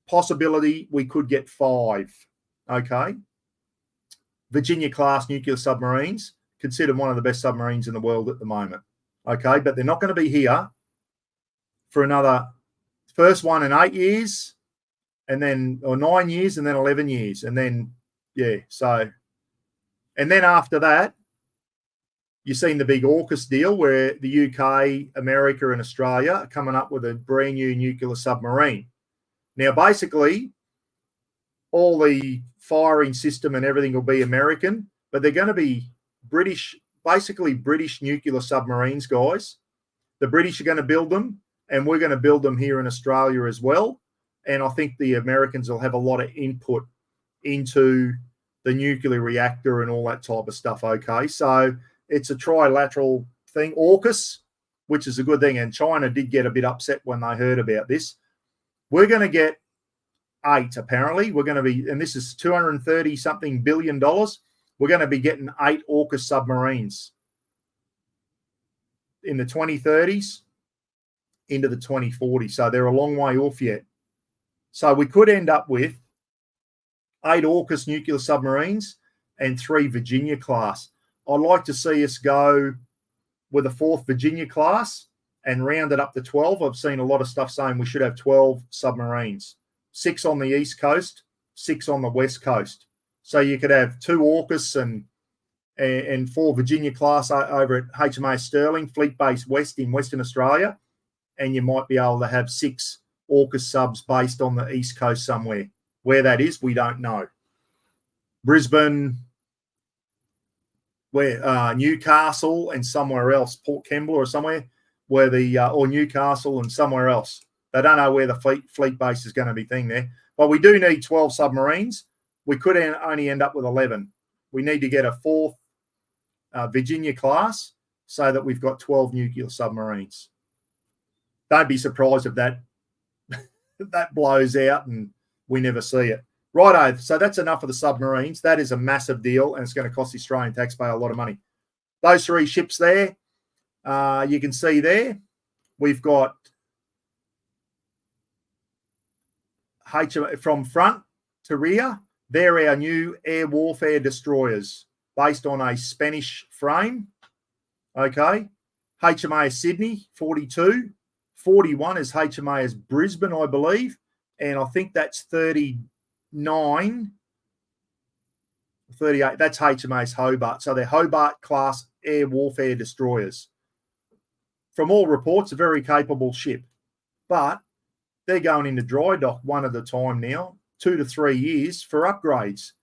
Possibility we could get 5. Okay. Virginia-class nuclear submarines, considered one of the best submarines in the world at the moment. Okay, but they're not going to be here for another, first one in 8 years, and then, or 9 years, and then 11 years. And then, yeah, so, and then after that, you've seen the big AUKUS deal where the UK, America, and Australia are coming up with a brand new nuclear submarine. Now, basically, all the firing system and everything will be American, but they're going to be British, basically British nuclear submarines, guys. The British are going to build them, and we're going to build them here in Australia as well. And I think the Americans will have a lot of input into the nuclear reactor and all that type of stuff, okay? So it's a trilateral thing. AUKUS, which is a good thing, and China did get a bit upset when they heard about this. We're going to get 8, apparently. We're going to be, and this is $230-something billion. We're going to be getting 8 AUKUS submarines in the 2030s into the 2040s. So they're a long way off yet. So we could end up with 8 AUKUS nuclear submarines and 3 Virginia class. I'd like to see us go with a 4th Virginia class and round it up to 12. I've seen a lot of stuff saying we should have 12 submarines, 6 on the East Coast, 6 on the West Coast. So you could have 2 AUKUS and 4 Virginia class over at HMAS Sterling, Fleet Base West in Western Australia. And you might be able to have 6 AUKUS subs based on the East Coast somewhere. Where that is, we don't know. Brisbane, where Newcastle and somewhere else, Port Kembla or somewhere, where or Newcastle and somewhere else. They don't know where the fleet base is going to be thing there. But we do need 12 submarines. We could only end up with 11. We need to get a 4th Virginia class so that we've got 12 nuclear submarines. Don't be surprised if that blows out and we never see it. Righto, so that's enough of the submarines. That is a massive deal, and it's going to cost the Australian taxpayer a lot of money. Those 3 ships there, you can see there, we've got from front to rear, They're our new air warfare destroyers based on a Spanish frame. Okay. HMAS Sydney, 42. 41 is HMAS Brisbane, I believe. And I think that's 39. 38, that's HMAS Hobart. So they're Hobart class air warfare destroyers. From all reports, a very capable ship. But they're going into dry dock one at a time now, 2 to 3 years for upgrades.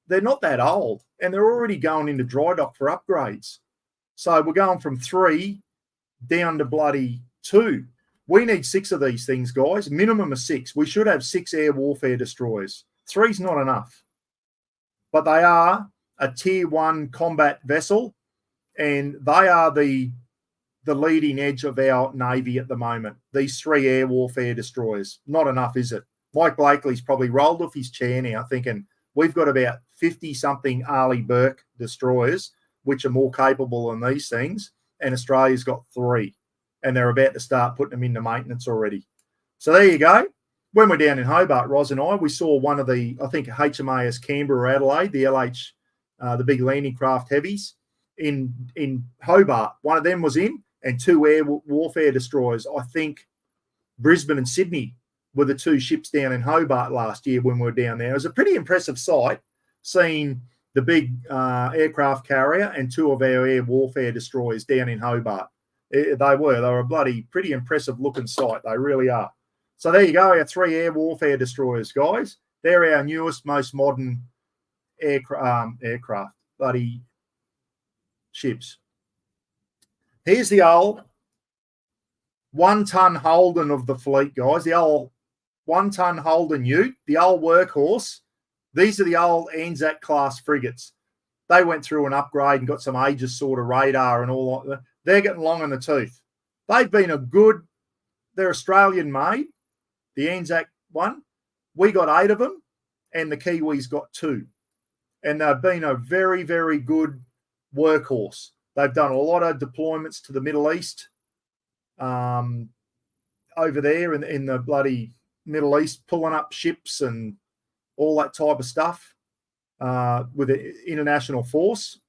They're not that old, and they're already going into dry dock for upgrades. So we're going from 3 down to bloody 2. We need 6 of these things, guys. Minimum of 6. We should have 6 air warfare destroyers. 3's not enough. But they are a tier 1 combat vessel, and they are the leading edge of our Navy at the moment. These 3 air warfare destroyers. Not enough, is it? Mike Blakely's probably rolled off his chair now thinking we've got about 50-something Arleigh Burke destroyers, which are more capable than these things, and Australia's got 3, and they're about to start putting them into maintenance already. So there you go. When we're down in Hobart, Roz and I, we saw one of the, I think, HMAS Canberra Adelaide, the LH, the big landing craft heavies in Hobart. One of them was in, and 2 air warfare destroyers. I think Brisbane and Sydney were the 2 ships down in Hobart last year when we were down there. It was a pretty impressive sight seeing the big aircraft carrier and 2 of our air warfare destroyers down in Hobart. They were a bloody pretty impressive looking sight. They really are. So there you go, our 3 air warfare destroyers, guys. They're our newest, most modern aircraft, bloody ships. Here's the old 1-ton Holden of the fleet, guys. The old 1-ton Holden Ute, the old workhorse. These are the old Anzac class frigates. They went through an upgrade and got some Aegis sort of radar and all that. They're getting long in the tooth. They've been they're Australian made, the Anzac one. We got 8 of them, and the Kiwis got 2. And they've been a very, very good workhorse. They've done a lot of deployments to the Middle East, over there in the bloody Middle East, pulling up ships and all that type of stuff with the international force.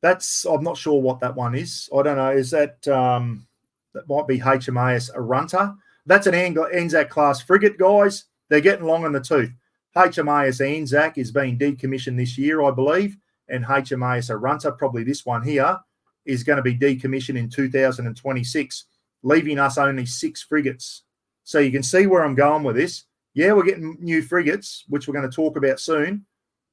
I'm not sure what that one is. I don't know. Is that that might be HMAS Arunta? That's an Anzac class frigate, guys. They're getting long in the tooth. HMAS Anzac is being decommissioned this year, I believe, and HMAS Arunta, probably this one here, is going to be decommissioned in 2026, leaving us only 6 frigates. So you can see where I'm going with this. Yeah, we're getting new frigates, which we're going to talk about soon,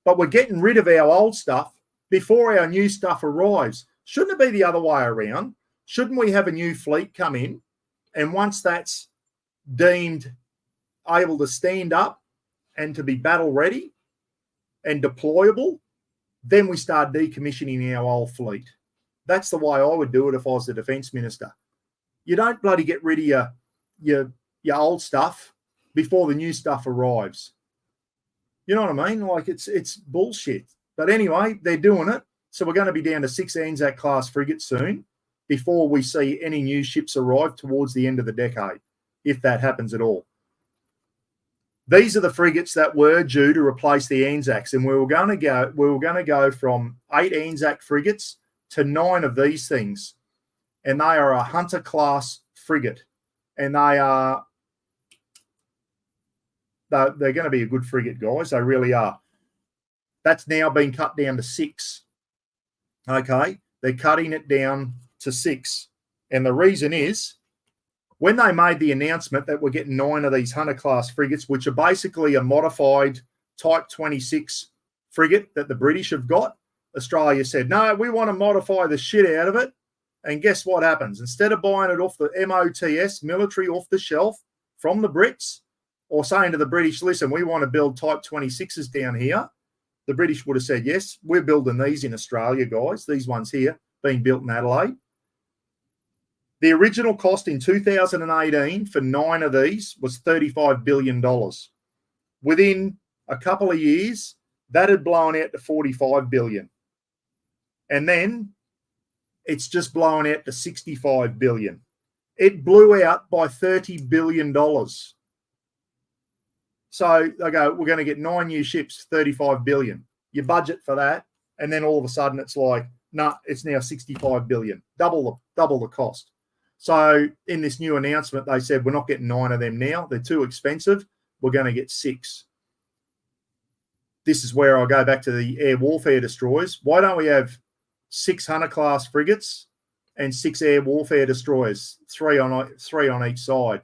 but we're getting rid of our old stuff before our new stuff arrives. Shouldn't it be the other way around? Shouldn't we have a new fleet come in, and once that's deemed able to stand up and to be battle ready and deployable, then we start decommissioning our old fleet? That's the way I would do it if I was the Defence Minister. You don't bloody get rid of your old stuff before the new stuff arrives. You know what I mean? Like, it's bullshit. But anyway, they're doing it. So we're going to be down to 6 Anzac class frigates soon before we see any new ships arrive towards the end of the decade, if that happens at all. These are the frigates that were due to replace the Anzacs, and we were going to go from 8 Anzac frigates to 9 of these things, and they are a Hunter class frigate, and they're going to be a good frigate, guys. They really are. That's now been cut down to 6. Okay, they're cutting it down to 6, and the reason is, when they made the announcement that we're getting 9 of these Hunter-class frigates, which are basically a modified Type 26 frigate that the British have got, Australia said, no, we want to modify the shit out of it. And guess what happens? Instead of buying it off the MOTS, military off the shelf, from the Brits, or saying to the British, listen, we want to build Type 26s down here, the British would have said, yes, we're building these in Australia, guys. These ones here being built in Adelaide. The original cost in 2018 for 9 of these was $35 billion. Within a couple of years, that had blown out to $45 billion. And then it's just blown out to $65 billion. It blew out by $30 billion. So they go, we're going to get 9 new ships, 35 billion. You budget for that, and then all of a sudden it's like, no, it's now 65 billion, double the cost. So in this new announcement, they said we're not getting 9 of them now. They're too expensive. We're going to get 6. This is where I go back to the air warfare destroyers. Why don't we have 6 Hunter-class frigates and 6 air warfare destroyers, 3 on each side?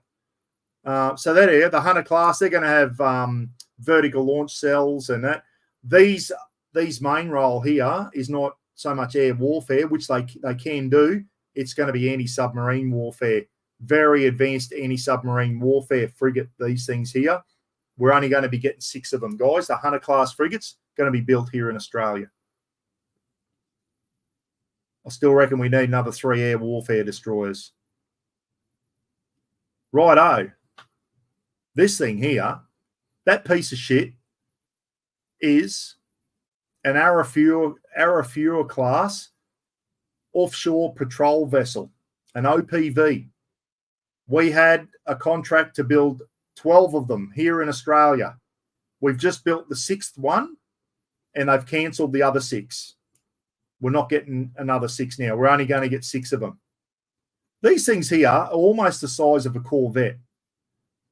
So that area, the Hunter-class, they're going to have vertical launch cells and that. These main role here is not so much air warfare, which they can do. It's going to be anti-submarine warfare, very advanced anti-submarine warfare frigate, these things here. We're only going to be getting 6 of them, guys. The Hunter-class frigates going to be built here in Australia. I still reckon we need another 3 air warfare destroyers. Righto. This thing here, that piece of shit is an Arafura class offshore patrol vessel, an OPV. We had a contract to build 12 of them here in Australia. We've just built the 6th one, and they've cancelled the other 6. We're not getting another 6 now. We're only going to get 6 of them. These things here are almost the size of a Corvette.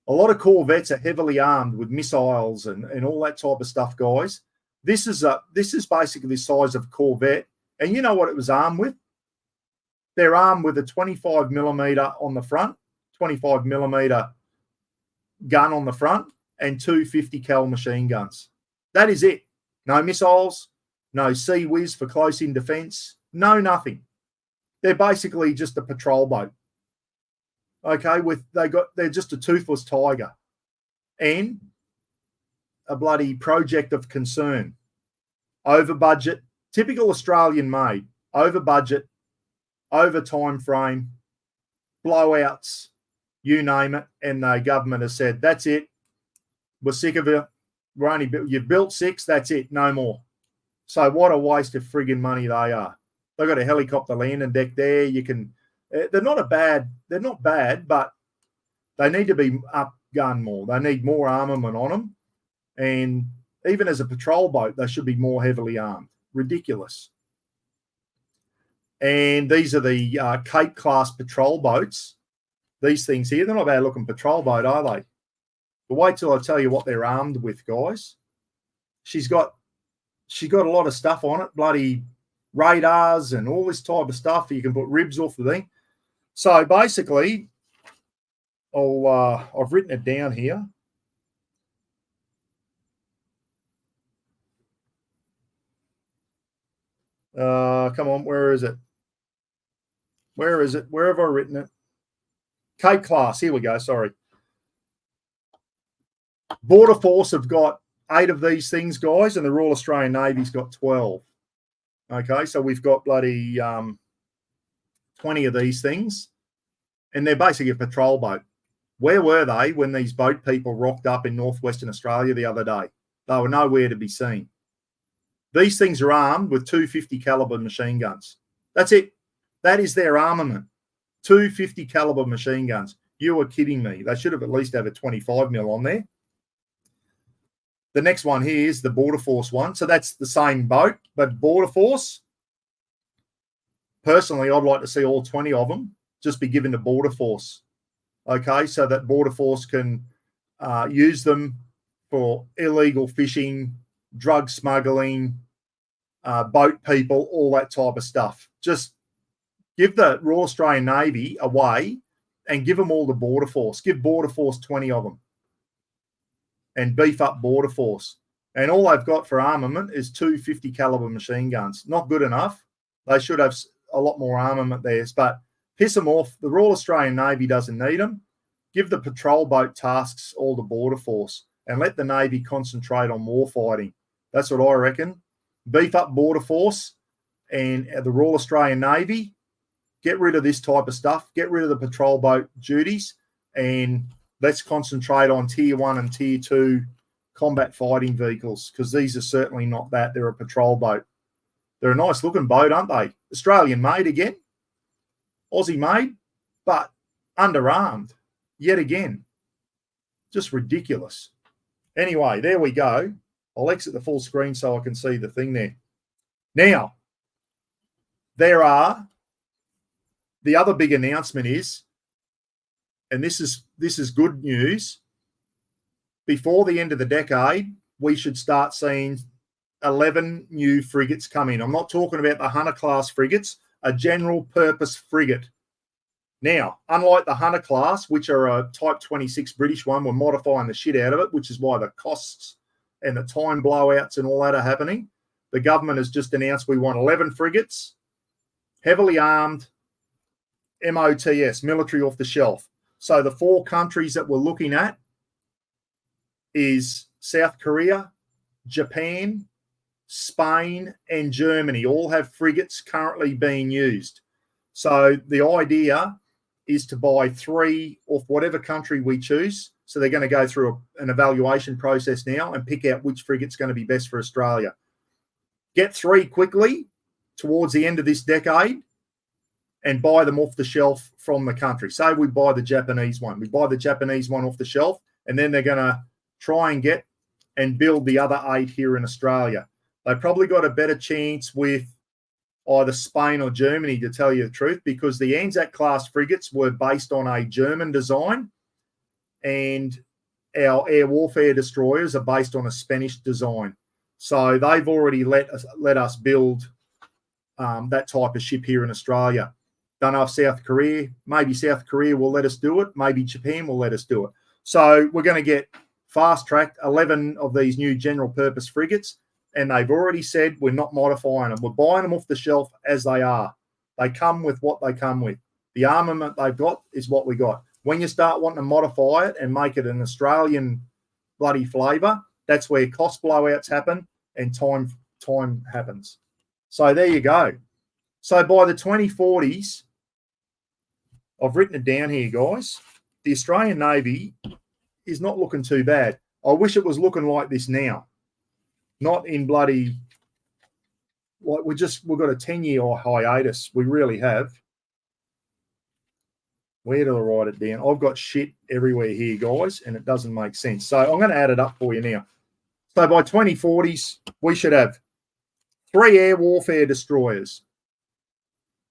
A lot of Corvettes are heavily armed with missiles and all that type of stuff, guys. This is basically the size of a Corvette. And you know what it was armed with? They're armed with a 25 millimeter on the front, 25 millimeter gun on the front, and 2 50 cal machine guns. That is it. No missiles, no Sea Whiz for close-in defence, no nothing. They're basically just a patrol boat. Okay, they're just a toothless tiger and a bloody project of concern. Over budget, typical Australian made, over budget, over time frame, blowouts, you name it, and the government has said, that's it. We're sick of it. You've built 6, that's it, no more. So what a waste of friggin' money they are. They've got a helicopter landing deck there. They're not bad, but they need to be upgunned more. They need more armament on them. And even as a patrol boat, they should be more heavily armed. Ridiculous. And these are the Cape-class patrol boats. These things here, they're not bad looking patrol boat, are they? But wait till I tell you what they're armed with, guys. She's got a lot of stuff on it, bloody radars and all this type of stuff. You can put ribs off the thing. So basically, I've written it down here. Come on, where is it? Where is it? Where have I written it? Cape class. Here we go. Sorry. Border Force have got 8 of these things, guys, and the Royal Australian Navy's got 12. Okay, so we've got bloody 20 of these things, and they're basically a patrol boat. Where were they when these boat people rocked up in northwestern Australia the other day? They were nowhere to be seen. These things are armed with 250 caliber machine guns. That's it. That is their armament. 250 caliber machine guns. You are kidding me. They should have at least had a 25 mil on there. The next one here is the Border Force one. So that's the same boat, but Border Force. Personally, I'd like to see all 20 of them just be given to Border Force. Okay, so that Border Force can use them for illegal fishing, drug smuggling, boat people, all that type of stuff. Just give the Royal Australian Navy away and give them all to Border Force. Give Border Force 20 of them and beef up Border Force. And all they've got for armament is 250 caliber machine guns. Not good enough. They should have a lot more armament there, but piss them off. The Royal Australian Navy doesn't need them. Give the patrol boat tasks all to Border Force and let the Navy concentrate on war fighting. That's what I reckon. Beef up Border Force and the Royal Australian Navy. Get rid of this type of stuff. Get rid of the patrol boat duties and let's concentrate on Tier 1 and Tier 2 combat fighting vehicles because these are certainly not that. They're a patrol boat. They're a nice looking boat, aren't they? Australian made again. Aussie made, but underarmed yet again. Just ridiculous. Anyway, there we go. I'll exit the full screen so I can see the thing there. Now, the other big announcement is, and this is good news, before the end of the decade, we should start seeing 11 new frigates come in. I'm not talking about the Hunter class frigates, a general purpose frigate. Now, unlike the Hunter class, which are a Type 26 British one, we're modifying the shit out of it, which is why the costs and the time blowouts and all that are happening. The government has just announced we want 11 frigates, heavily armed, MOTS, military off the shelf. So the 4 countries that we're looking at is South Korea, Japan, Spain, and Germany. All have frigates currently being used. So the idea is to buy 3 off whatever country we choose. So they're going to go through an evaluation process now and pick out which frigate's going to be best for Australia. Get 3 quickly towards the end of this decade and buy them off the shelf from the country. Say we buy the Japanese one. We buy the Japanese one off the shelf, and then they're going to try and get and build the other 8 here in Australia. They probably got a better chance with either Spain or Germany, to tell you the truth, because the Anzac class frigates were based on a German design, and our air warfare destroyers are based on a Spanish design. So they've already let us build that type of ship here in Australia. Don't know if South Korea will let us do it. Maybe Japan will let us do it. So we're going to get fast-tracked 11 of these new general purpose frigates, and they've already said we're not modifying them. We're buying them off the shelf as they are. They come with what they come with. The armament they've got is what we got. When you start wanting to modify it and make it an Australian bloody flavour, that's where cost blowouts happen and time happens. So there you go. So by the 2040s, I've written it down here, guys. The Australian Navy is not looking too bad. I wish it was looking like this now. Not in bloody, like we've got a 10-year hiatus. We really have. Where do I write it down? I've got shit everywhere here, guys, and it doesn't make sense. So I'm going to add it up for you now. So by 2040s, we should have 3 air warfare destroyers,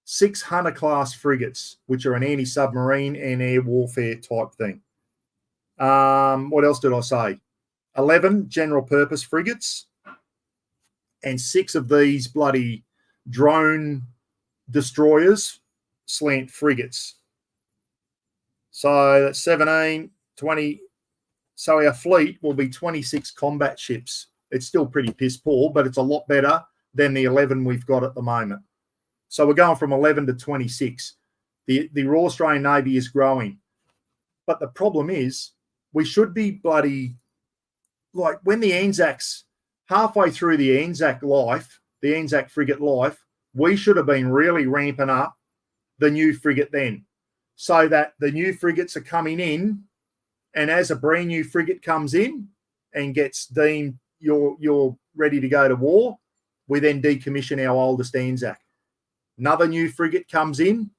6 Hunter class frigates, which are an anti-submarine and air warfare type thing. What else did I say? 11 general purpose frigates and 6 of these bloody drone destroyers slant frigates. So that's 17, 20. So our fleet will be 26 combat ships. It's still pretty piss poor, but it's a lot better than the 11 we've got at the moment. So we're going from 11 to 26. The Royal Australian Navy is growing. But the problem is we should be bloody, like when the Anzacs, halfway through the Anzac life, the Anzac frigate life, we should have been really ramping up the new frigate then, so that the new frigates are coming in, and as a brand new frigate comes in and gets deemed you're ready to go to war, we then decommission our oldest Anzac. Another new frigate comes in,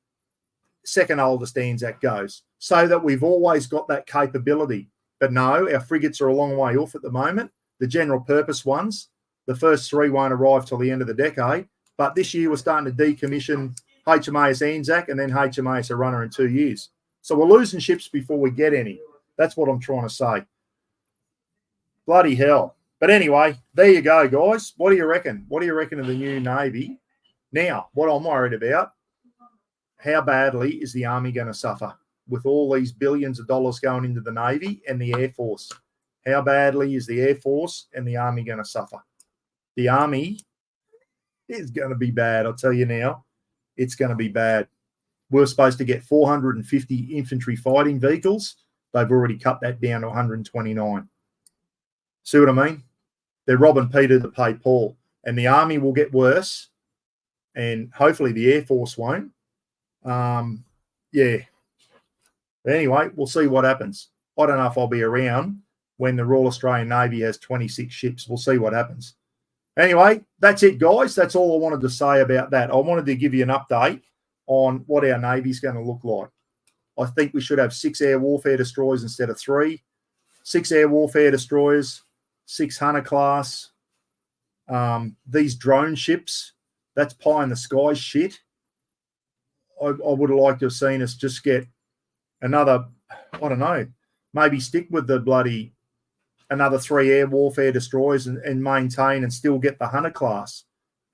second oldest Anzac goes, so that we've always got that capability. But no, our frigates are a long way off at the moment. The general purpose ones, the first 3 won't arrive till the end of the decade. But this year we're starting to decommission HMAS Anzac and then HMAS Runner in 2 years. So we're losing ships before we get any. That's what I'm trying to say. Bloody hell. But anyway, there you go, guys. What do you reckon? What do you reckon of the new Navy? Now, what I'm worried about, how badly is the Army going to suffer with all these billions of dollars going into the Navy and the Air Force? How badly is the Air Force and the Army going to suffer? The Army is going to be bad, I'll tell you now. It's going to be bad. We're supposed to get 450 infantry fighting vehicles. They've already cut that down to 129. See what I mean? They're robbing Peter to pay Paul. And the Army will get worse, and hopefully the Air Force won't. Yeah. But anyway, we'll see what happens. I don't know if I'll be around when the Royal Australian Navy has 26 ships. We'll see what happens. Anyway, that's it, guys. That's all I wanted to say about that. I wanted to give you an update on what our Navy's going to look like. I think we should have 6 air warfare destroyers instead of 3, 6 air warfare destroyers, 6 Hunter class. These drone ships, that's pie in the sky shit. I would have liked to have seen us just get another, I don't know, maybe stick with the bloody another 3 air warfare destroyers and maintain and still get the Hunter class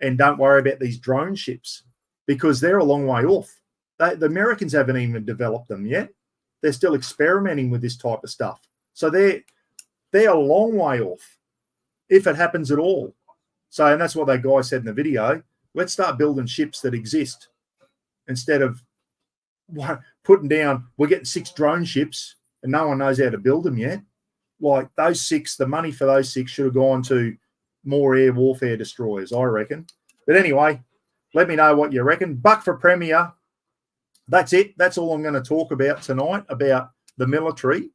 and don't worry about these drone ships because they're a long way off. The Americans haven't even developed them yet. They're still experimenting with this type of stuff. So they're a long way off if it happens at all. So, and that's what that guy said in the video. Let's start building ships that exist instead of putting down, we're getting 6 drone ships and no one knows how to build them yet. Like those 6, the money for those 6 should have gone to more air warfare destroyers, I reckon. But anyway, let me know what you reckon. Buck for Premier. That's it. That's all I'm going to talk about tonight, about the military.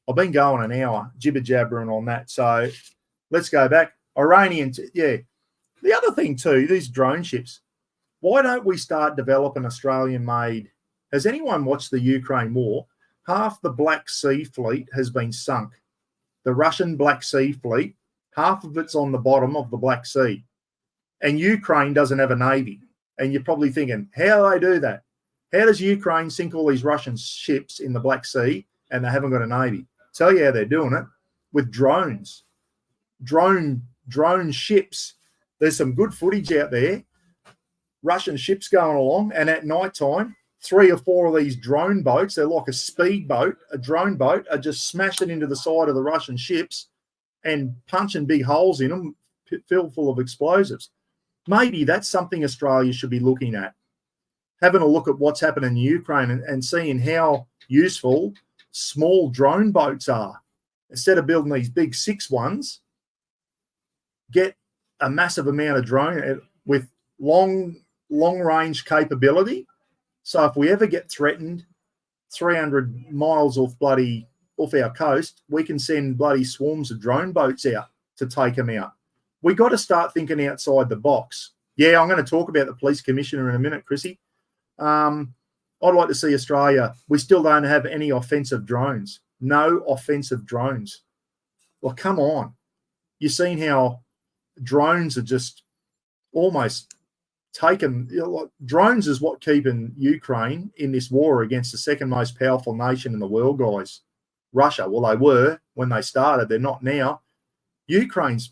I've been going an hour, jibber-jabbering on that. So let's go back. Iranian, yeah. The other thing too, these drone ships, why don't we start developing Australian-made? Has anyone watched the Ukraine war? Half the Black Sea fleet has been sunk. The Russian Black Sea fleet, half of it's on the bottom of the Black Sea. And Ukraine doesn't have a navy. And you're probably thinking, how do they do that? How does Ukraine sink all these Russian ships in the Black Sea and they haven't got a navy? Tell you how they're doing it, with drones. Drone ships. There's some good footage out there. Russian ships going along, and at night time, 3 or 4 of these drone boats, they're like a speedboat, a drone boat, are just smashing into the side of the Russian ships and punching big holes in them filled full of explosives. Maybe that's something Australia should be looking at. Having a look at what's happening in Ukraine and seeing how useful small drone boats are. Instead of building these big 6 ones, get a massive amount of drone with long range capability. So if we ever get threatened 300 miles off our coast, we can send bloody swarms of drone boats out to take them out. We got to start thinking outside the box. Yeah, I'm going to talk about the police commissioner in a minute, Chrissy. I'd like to see Australia. We still don't have any offensive drones. No offensive drones. Well, come on. You've seen how drones are just almost taken. Drones is what keeping Ukraine in this war against the second most powerful nation in the world, guys. Russia. Well, they were when they started. They're not now. Ukraine's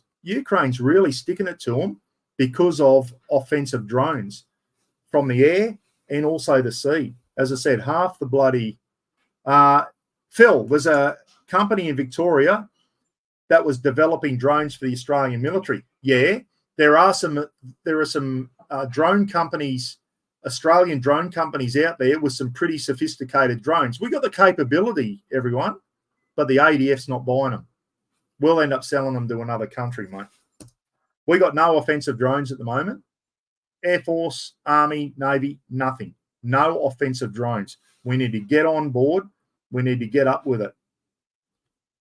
really sticking it to them because of offensive drones from the air and also the sea. As I said, half the bloody Phil, there's a company in Victoria that was developing drones for the Australian military. Yeah, there are some drone companies, Australian drone companies out there with some pretty sophisticated drones. We got the capability, everyone, but the ADF's not buying them. We'll end up selling them to another country, mate. We got no offensive drones at the moment. Air Force, Army, Navy, nothing. No offensive drones. We need to get on board. We need to get up with it.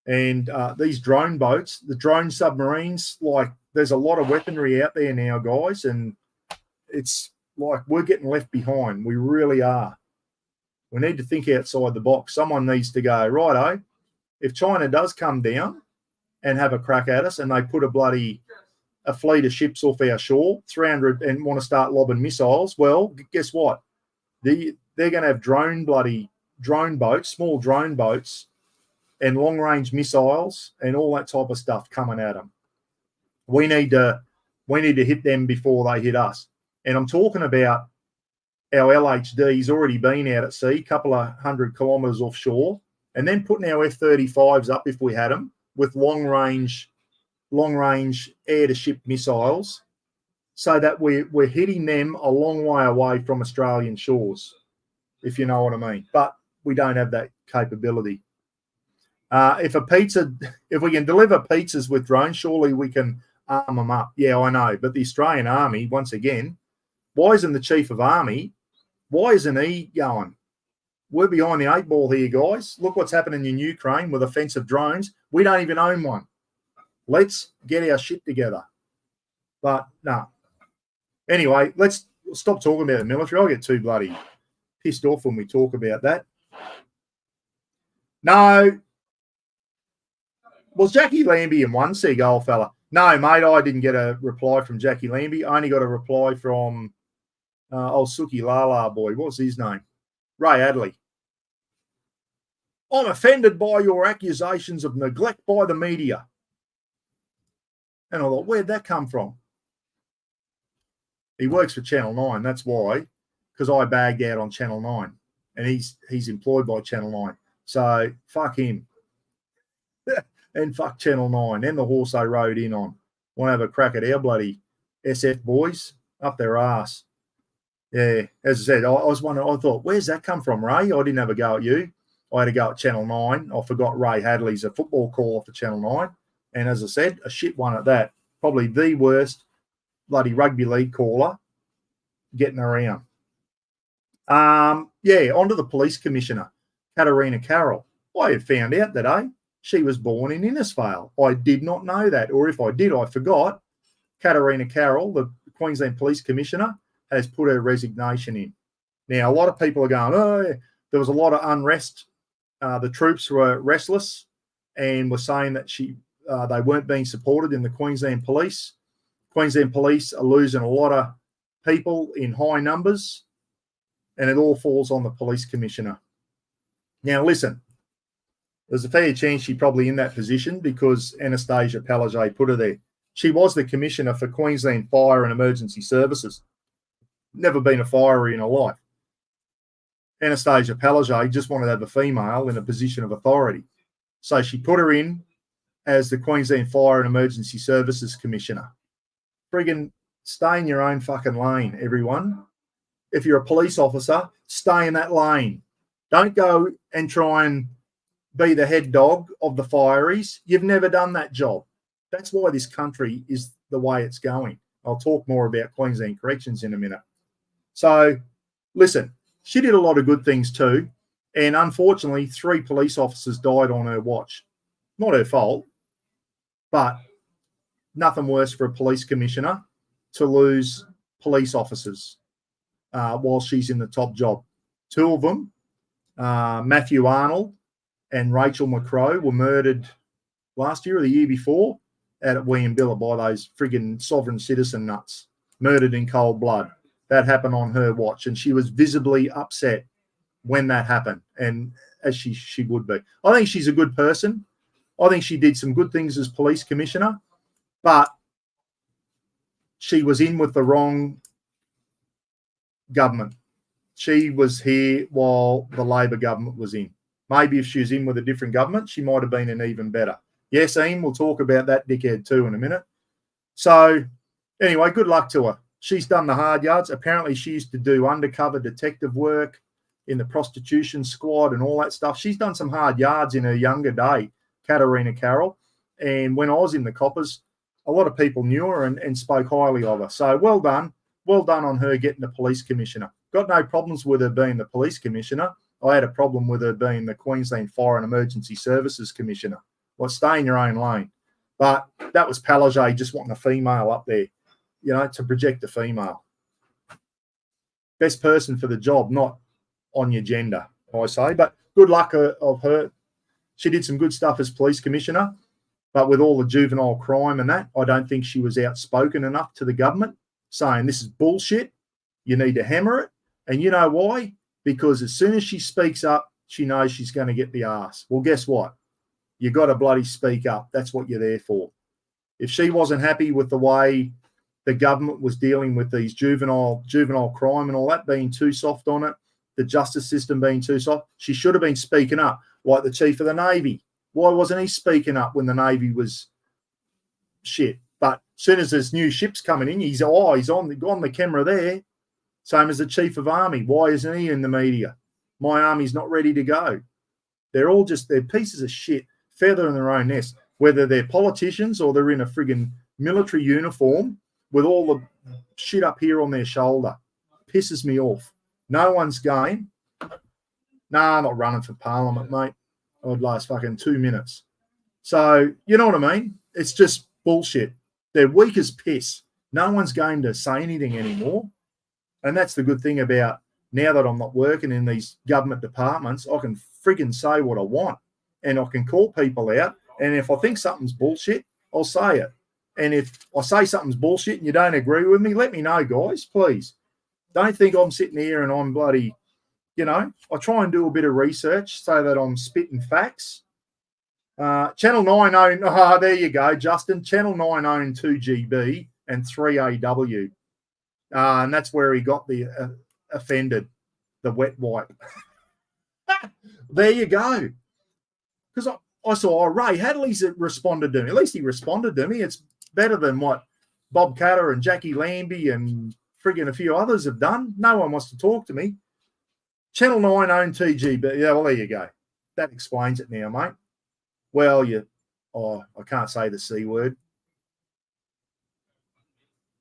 And these drone boats, the drone submarines, like there's a lot of weaponry out there now, guys, and it's like we're getting left behind. We really are. We need to think outside the box. Someone needs to go, righto, if China does come down and have a crack at us and they put a fleet of ships off our shore, 300, and want to start lobbing missiles, well, guess what? They're going to have drone boats, small drone boats, and long-range missiles and all that type of stuff coming at them. We need to hit them before they hit us. And I'm talking about our LHDs already been out at sea, a couple of 100 kilometres offshore, and then putting our F-35s up if we had them with long-range air-to-ship missiles so that we're hitting them a long way away from Australian shores, if you know what I mean. But we don't have that capability. If we can deliver pizzas with drones, surely we can arm them up. Yeah, I know. But the Australian Army, once again, why isn't the Chief of Army, why isn't he going? We're behind the 8 ball here, guys. Look what's happening in Ukraine with offensive drones. We don't even own one. Let's get our shit together. But no. Anyway, let's stop talking about the military. I'll get too bloody pissed off when we talk about that. No, Was Jackie Lambie in one seg, old fella? No, mate, I didn't get a reply from Jackie Lambie. I only got a reply from old Suki Lala boy. What's his name? Ray Adley. I'm offended by your accusations of neglect by the media. And I thought, where'd that come from? He works for Channel 9, that's why, because I bagged out on Channel 9, and he's employed by Channel 9. So fuck him. And fuck Channel 9 and the horse they rode in on. Want to have a crack at our bloody SF boys up their ass. Yeah, as I said, I was wondering, I thought, where's that come from, Ray? I didn't have a go at you. I had a go at Channel 9. I forgot Ray Hadley's a football caller for Channel 9. And as I said, a shit one at that. Probably the worst bloody rugby league caller getting around. Onto the police commissioner, Katarina Carroll. I had found out that, she was born in Innisfail. I did not know that, or if I did, I forgot. Katarina Carroll, the Queensland Police Commissioner, has put her resignation in. Now, a lot of people are going, there was a lot of unrest. The troops were restless and were saying that they weren't being supported in the Queensland Police. Queensland Police are losing a lot of people in high numbers, and it all falls on the Police Commissioner. Now, listen, there's a fair chance she's probably in that position because Anastasia Palaszczuk put her there. She was the Commissioner for Queensland Fire and Emergency Services. Never been a firer in her life. Anastasia Palaszczuk just wanted to have a female in a position of authority. So she put her in as the Queensland Fire and Emergency Services Commissioner. Friggin' stay in your own fucking lane, everyone. If you're a police officer, stay in that lane. Don't go and try and be the head dog of the fireys. You've never done that job. That's why this country is the way it's going. I'll talk more about Queensland Corrections in a minute. So, listen, she did a lot of good things too. And unfortunately, 3 police officers died on her watch. Not her fault, but nothing worse for a police commissioner to lose police officers while she's in the top job. 2 of them, Matthew Arnold and Rachel McCrow, were murdered last year or the year before out at Williambilla by those friggin' sovereign citizen nuts, murdered in cold blood. That happened on her watch, and she was visibly upset when that happened, and as she would be. I think she's a good person. I think she did some good things as police commissioner, but she was in with the wrong government. She was here while the Labor government was in. Maybe if she was in with a different government, she might have been an even better. Yes, Ian, we'll talk about that dickhead too in a minute. So anyway, good luck to her. She's done the hard yards. Apparently she used to do undercover detective work in the prostitution squad and all that stuff. She's done some hard yards in her younger day, Katarina Carroll. And when I was in the coppers, a lot of people knew her and spoke highly of her. So well done. Well done on her getting the police commissioner. Got no problems with her being the police commissioner. I had a problem with her being the Queensland Fire and Emergency Services Commissioner. Well, stay in your own lane. But that was Palaszczuk just wanting a female up there, to project a female. Best person for the job, not on your gender, I say. But good luck of her. She did some good stuff as police commissioner, but with all the juvenile crime and that, I don't think she was outspoken enough to the government saying this is bullshit. You need to hammer it. And you know why? Because as soon as she speaks up, she knows she's going to get the arse. Well, guess what? You got to bloody speak up. That's what you're there for. If she wasn't happy with the way the government was dealing with these juvenile crime and all that, being too soft on it, the justice system being too soft, she should have been speaking up, like the Chief of the Navy. Why wasn't he speaking up when the Navy was shit? But as soon as there's new ships coming in, he's on the camera there. Same as the Chief of Army. Why isn't he in the media? My army's not ready to go. They're pieces of shit, feather in their own nest, whether they're politicians or they're in a friggin' military uniform with all the shit up here on their shoulder. Pisses me off. No one's game. Nah, not running for Parliament, mate. I'd last fucking 2 minutes. So, you know what I mean? It's just bullshit. They're weak as piss. No one's going to say anything anymore. And that's the good thing about now that I'm not working in these government departments, I can friggin' say what I want. And I can call people out And if I think something's bullshit, I'll say it. And if I say something's bullshit and you don't agree with me, let me know, guys, please. Don't think I'm sitting here and I'm bloody, I try and do a bit of research so that I'm spitting facts. Channel 9 own, there you go, Justin. Channel 9 owned 2GB and 3AW. And that's where he got the offended, the wet wipe. There you go. Because I saw Ray Hadley's responded to me. At least he responded to me. It's better than what Bob Catter and Jackie Lambie and friggin' a few others have done. No one wants to talk to me. Channel 9 owned TGB. Yeah, well, there you go. That explains it now, mate. Well, I can't say the C word.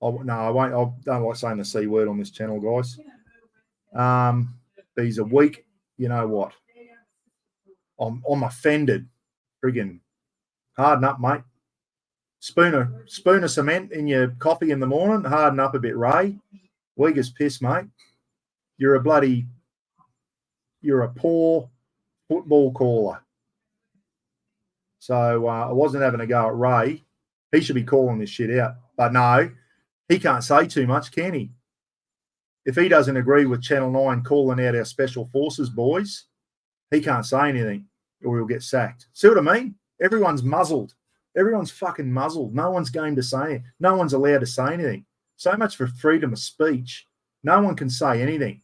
No, I won't. I don't like saying the C word on this channel, guys. These are weak. You know what? I'm offended. Friggin' harden up, mate. Spoon of cement in your coffee in the morning. Harden up a bit, Ray. Weak as piss, mate. You're a poor football caller. So I wasn't having a go at Ray. He should be calling this shit out. But no, he can't say too much, can he? If he doesn't agree with Channel 9 calling out our Special Forces boys, he can't say anything or he'll get sacked. See what I mean? Everyone's muzzled. Everyone's fucking muzzled. No one's game to say it. No one's allowed to say anything. So much for freedom of speech. No one can say anything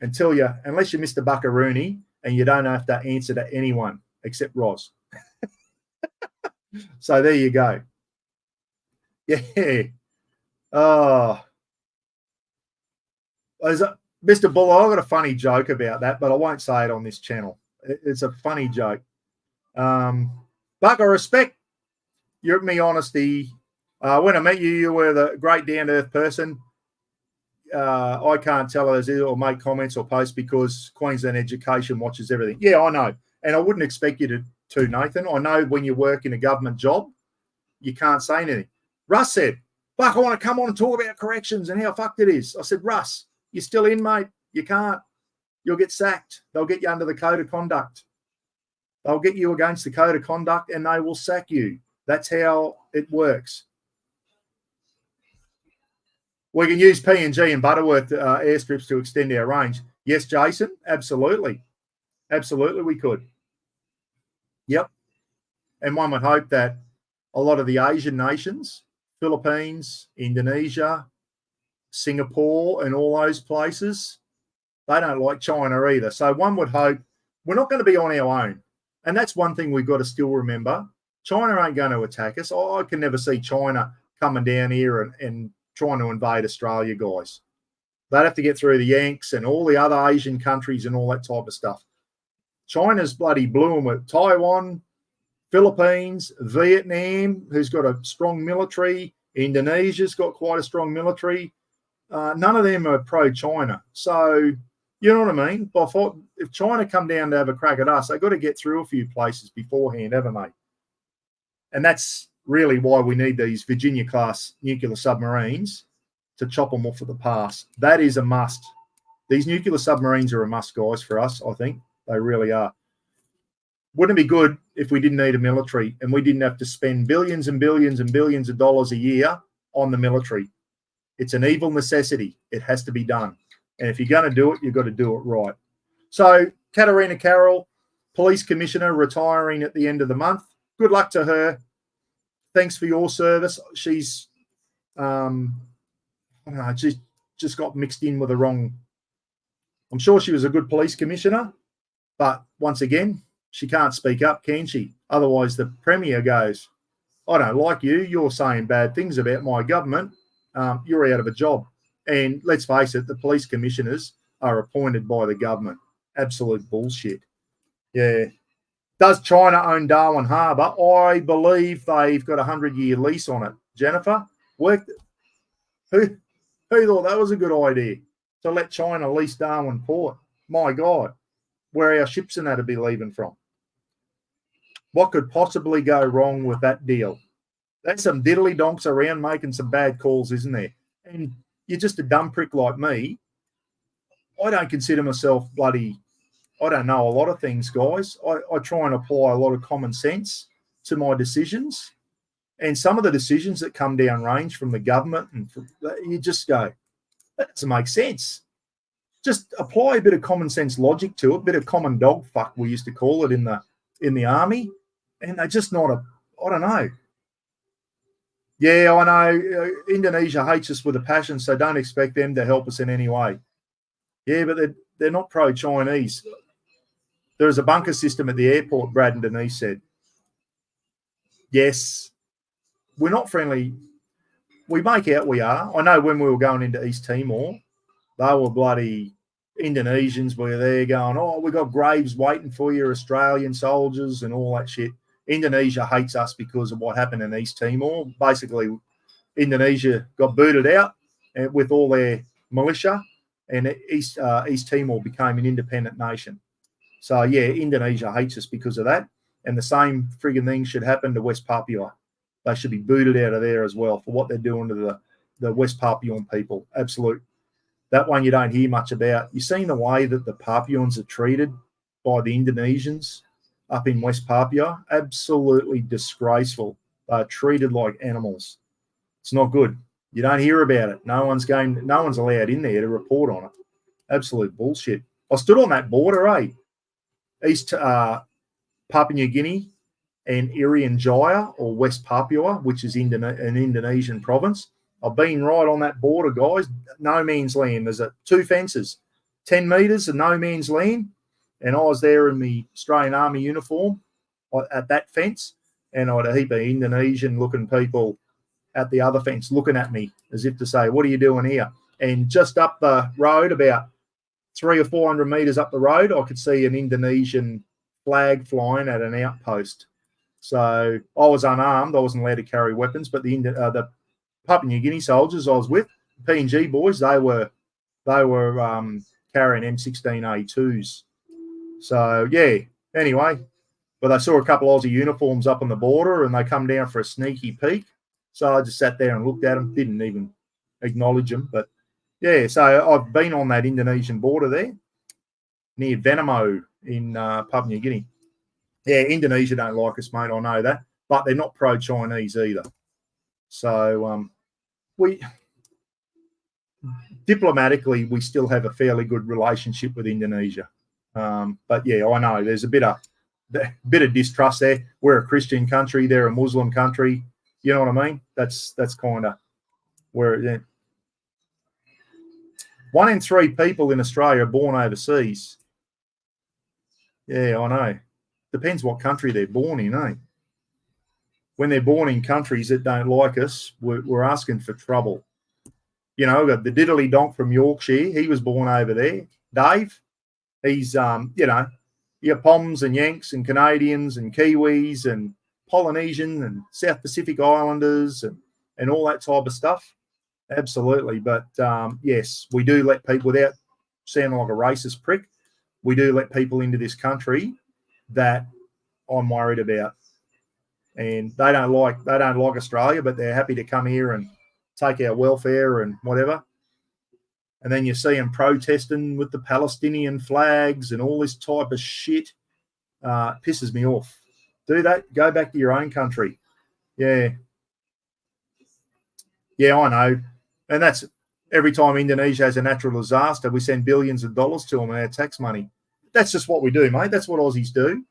unless you're Mr. Buckaroony and you don't have to answer to anyone except Roz. So there you go. Yeah. Oh. Mr. Buller, I've got a funny joke about that, but I won't say it on this channel. It's a funny joke. Buck, I respect your me honesty. When I met you, you were the great down-to-earth person. I can't tell others or make comments or post because Queensland Education watches everything. Yeah, I know. And I wouldn't expect you to, Nathan. I know when you work in a government job, you can't say anything. Russ said, Buck, I want to come on and talk about corrections and how fucked it is. I said, Russ, you're still in, mate. You can't. You'll get sacked. They'll get you under the code of conduct. They'll get you against the code of conduct and they will sack you. That's how it works. We can use PNG and Butterworth airstrips to extend our range. Yes, Jason, absolutely. Absolutely, we could. Yep. And one would hope that a lot of the Asian nations, Philippines, Indonesia, Singapore, and all those places, they don't like China either. So one would hope we're not going to be on our own. And that's one thing we've got to still remember. China ain't going to attack us. I can never see China coming down here and trying to invade Australia, guys. They'd have to get through the Yanks and all the other Asian countries and all that type of stuff. China's bloody blue with Taiwan, Philippines, Vietnam, who's got a strong military. Indonesia's got quite a strong military. None of them are pro-China. So, you know what I mean? If China come down to have a crack at us, they've got to get through a few places beforehand, haven't they? And that's really why we need these Virginia-class nuclear submarines to chop them off at the pass. That is a must. These nuclear submarines are a must, guys, for us, I think. They really are. Wouldn't it be good if we didn't need a military and we didn't have to spend billions and billions and billions of dollars a year on the military? It's an evil necessity. It has to be done. And if you're going to do it, you've got to do it right. So Katarina Carroll, police commissioner, retiring at the end of the month. Good luck to her. Thanks for your service. She's, I don't know, she's just got mixed in with the wrong. I'm sure she was a good police commissioner, but once again, she can't speak up, can she? Otherwise, the Premier goes, I don't like you. You're saying bad things about my government. You're out of a job. And let's face it, the police commissioners are appointed by the government. Absolute bullshit. Yeah. Does China own Darwin Harbour? I believe they've got a 100-year lease on it. Jennifer, who thought that was a good idea to let China lease Darwin Port? My God, where our ships and that would be leaving from. What could possibly go wrong with that deal? There's some diddly donks around making some bad calls, isn't there? And you're just a dumb prick like me. I don't consider myself bloody, I don't know a lot of things, guys. I try and apply a lot of common sense to my decisions. And some of the decisions that come down range from the government, and you just go, that doesn't make sense. Just apply a bit of common sense logic to it, a bit of common dog fuck, we used to call it in the army. And they're just not I don't know. Yeah, I know Indonesia hates us with a passion, so don't expect them to help us in any way. Yeah, but they're not pro-Chinese. There is a bunker system at the airport, Brad and Denise said. Yes, we're not friendly. We make out we are. I know when we were going into East Timor, they were bloody Indonesians were there going, oh, we got graves waiting for you, Australian soldiers and all that shit. Indonesia hates us because of what happened in East Timor. Basically, Indonesia got booted out with all their militia, and East Timor became an independent nation. So, yeah, Indonesia hates us because of that. And the same frigging thing should happen to West Papua. They should be booted out of there as well for what they're doing to the West Papuan people. Absolute. That one you don't hear much about. You've seen the way that the Papuans are treated by the Indonesians up in West Papua. Absolutely disgraceful. They're treated like animals. It's not good. You don't hear about it. No one's allowed in there to report on it. Absolute bullshit. I stood on that border, East Papua New Guinea and Irian Jaya, or West Papua, which is an Indonesian province. I've been right on that border, guys. No man's land. There's two fences, 10 metres of no man's land. And I was there in the Australian Army uniform at that fence. And I had a heap of Indonesian-looking people at the other fence looking at me as if to say, what are you doing here? And just up the road, about 300 or 400 metres up the road, I could see an Indonesian flag flying at an outpost. So I was unarmed. I wasn't allowed to carry weapons, but the Papua New Guinea soldiers I was with, P&G boys, they were carrying M16A2s. So, yeah, anyway, but I saw a couple of Aussie uniforms up on the border and they come down for a sneaky peek. So I just sat there and looked at them, didn't even acknowledge them. But, yeah, so I've been on that Indonesian border there near Venemo in Papua New Guinea. Yeah, Indonesia don't like us, mate, I know that. But they're not pro-Chinese either. So diplomatically, we still have a fairly good relationship with Indonesia. But yeah, I know there's a bit of distrust there. We're a Christian country, they're a Muslim country. You know what I mean? That's kind of where. Yeah. 1 in 3 people in Australia are born overseas. Yeah, I know. Depends what country they're born in, eh? When they're born in countries that don't like us, we're asking for trouble. You know, got the diddly donk from Yorkshire. He was born over there. Dave, he's, you know, you got Poms and Yanks and Canadians and Kiwis and Polynesian and South Pacific Islanders and all that type of stuff. Absolutely. But, yes, we do let people, without sounding like a racist prick, we do let people into this country that I'm worried about. And they don't like Australia, but they're happy to come here and take our welfare and whatever. And then you see them protesting with the Palestinian flags and all this type of shit. Pisses me off. Do that. Go back to your own country. Yeah. Yeah, I know. And that's every time Indonesia has a natural disaster, we send billions of dollars to them in our tax money. That's just what we do, mate. That's what Aussies do.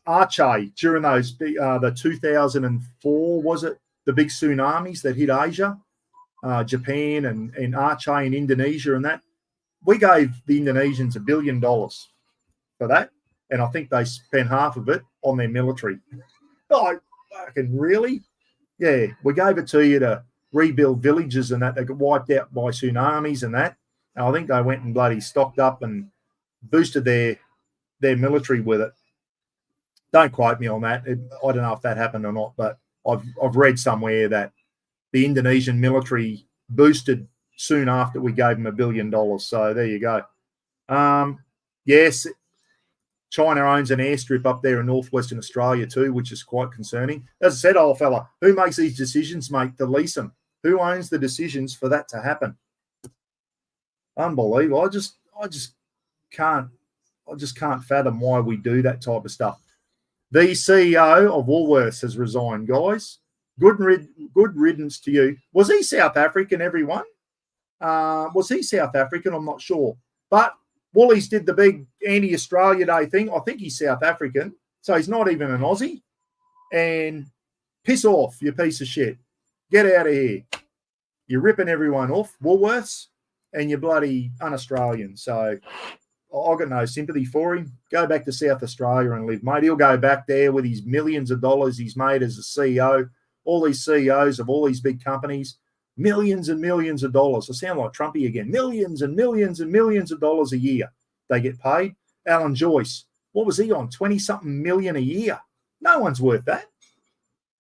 Aceh, during those, the 2004, was it, the big tsunamis that hit Asia, Japan and Aceh and Indonesia and that, we gave the Indonesians $1 billion for that. And I think they spent half of it on their military. Oh, fucking really? Yeah, we gave it to you to rebuild villages and that. They got wiped out by tsunamis and that. And I think they went and bloody stocked up and boosted their military with it. Don't quote me on that. I don't know if that happened or not, but I've read somewhere that the Indonesian military boosted soon after we gave them $1 billion. So there you go. Yes, China owns an airstrip up there in northwestern Australia too, which is quite concerning. As I said, old fella, who makes these decisions, mate, to lease them? Who owns the decisions for that to happen? Unbelievable. I just can't fathom why we do that type of stuff. The CEO of Woolworths has resigned, guys. Good riddance to you. Was he South African, everyone? Was he South African? I'm not sure. But Woolies did the big anti-Australia Day thing. I think he's South African, so he's not even an Aussie. And piss off, you piece of shit. Get out of here. You're ripping everyone off, Woolworths, and you're bloody un-Australian. So I've got no sympathy for him. Go back to South Australia and live, mate. He'll go back there with his millions of dollars he's made as a CEO. All these CEOs of all these big companies, millions and millions of dollars. I sound like Trumpy again. Millions and millions and millions of dollars a year they get paid. Alan Joyce, what was he on? 20-something million a year. No one's worth that.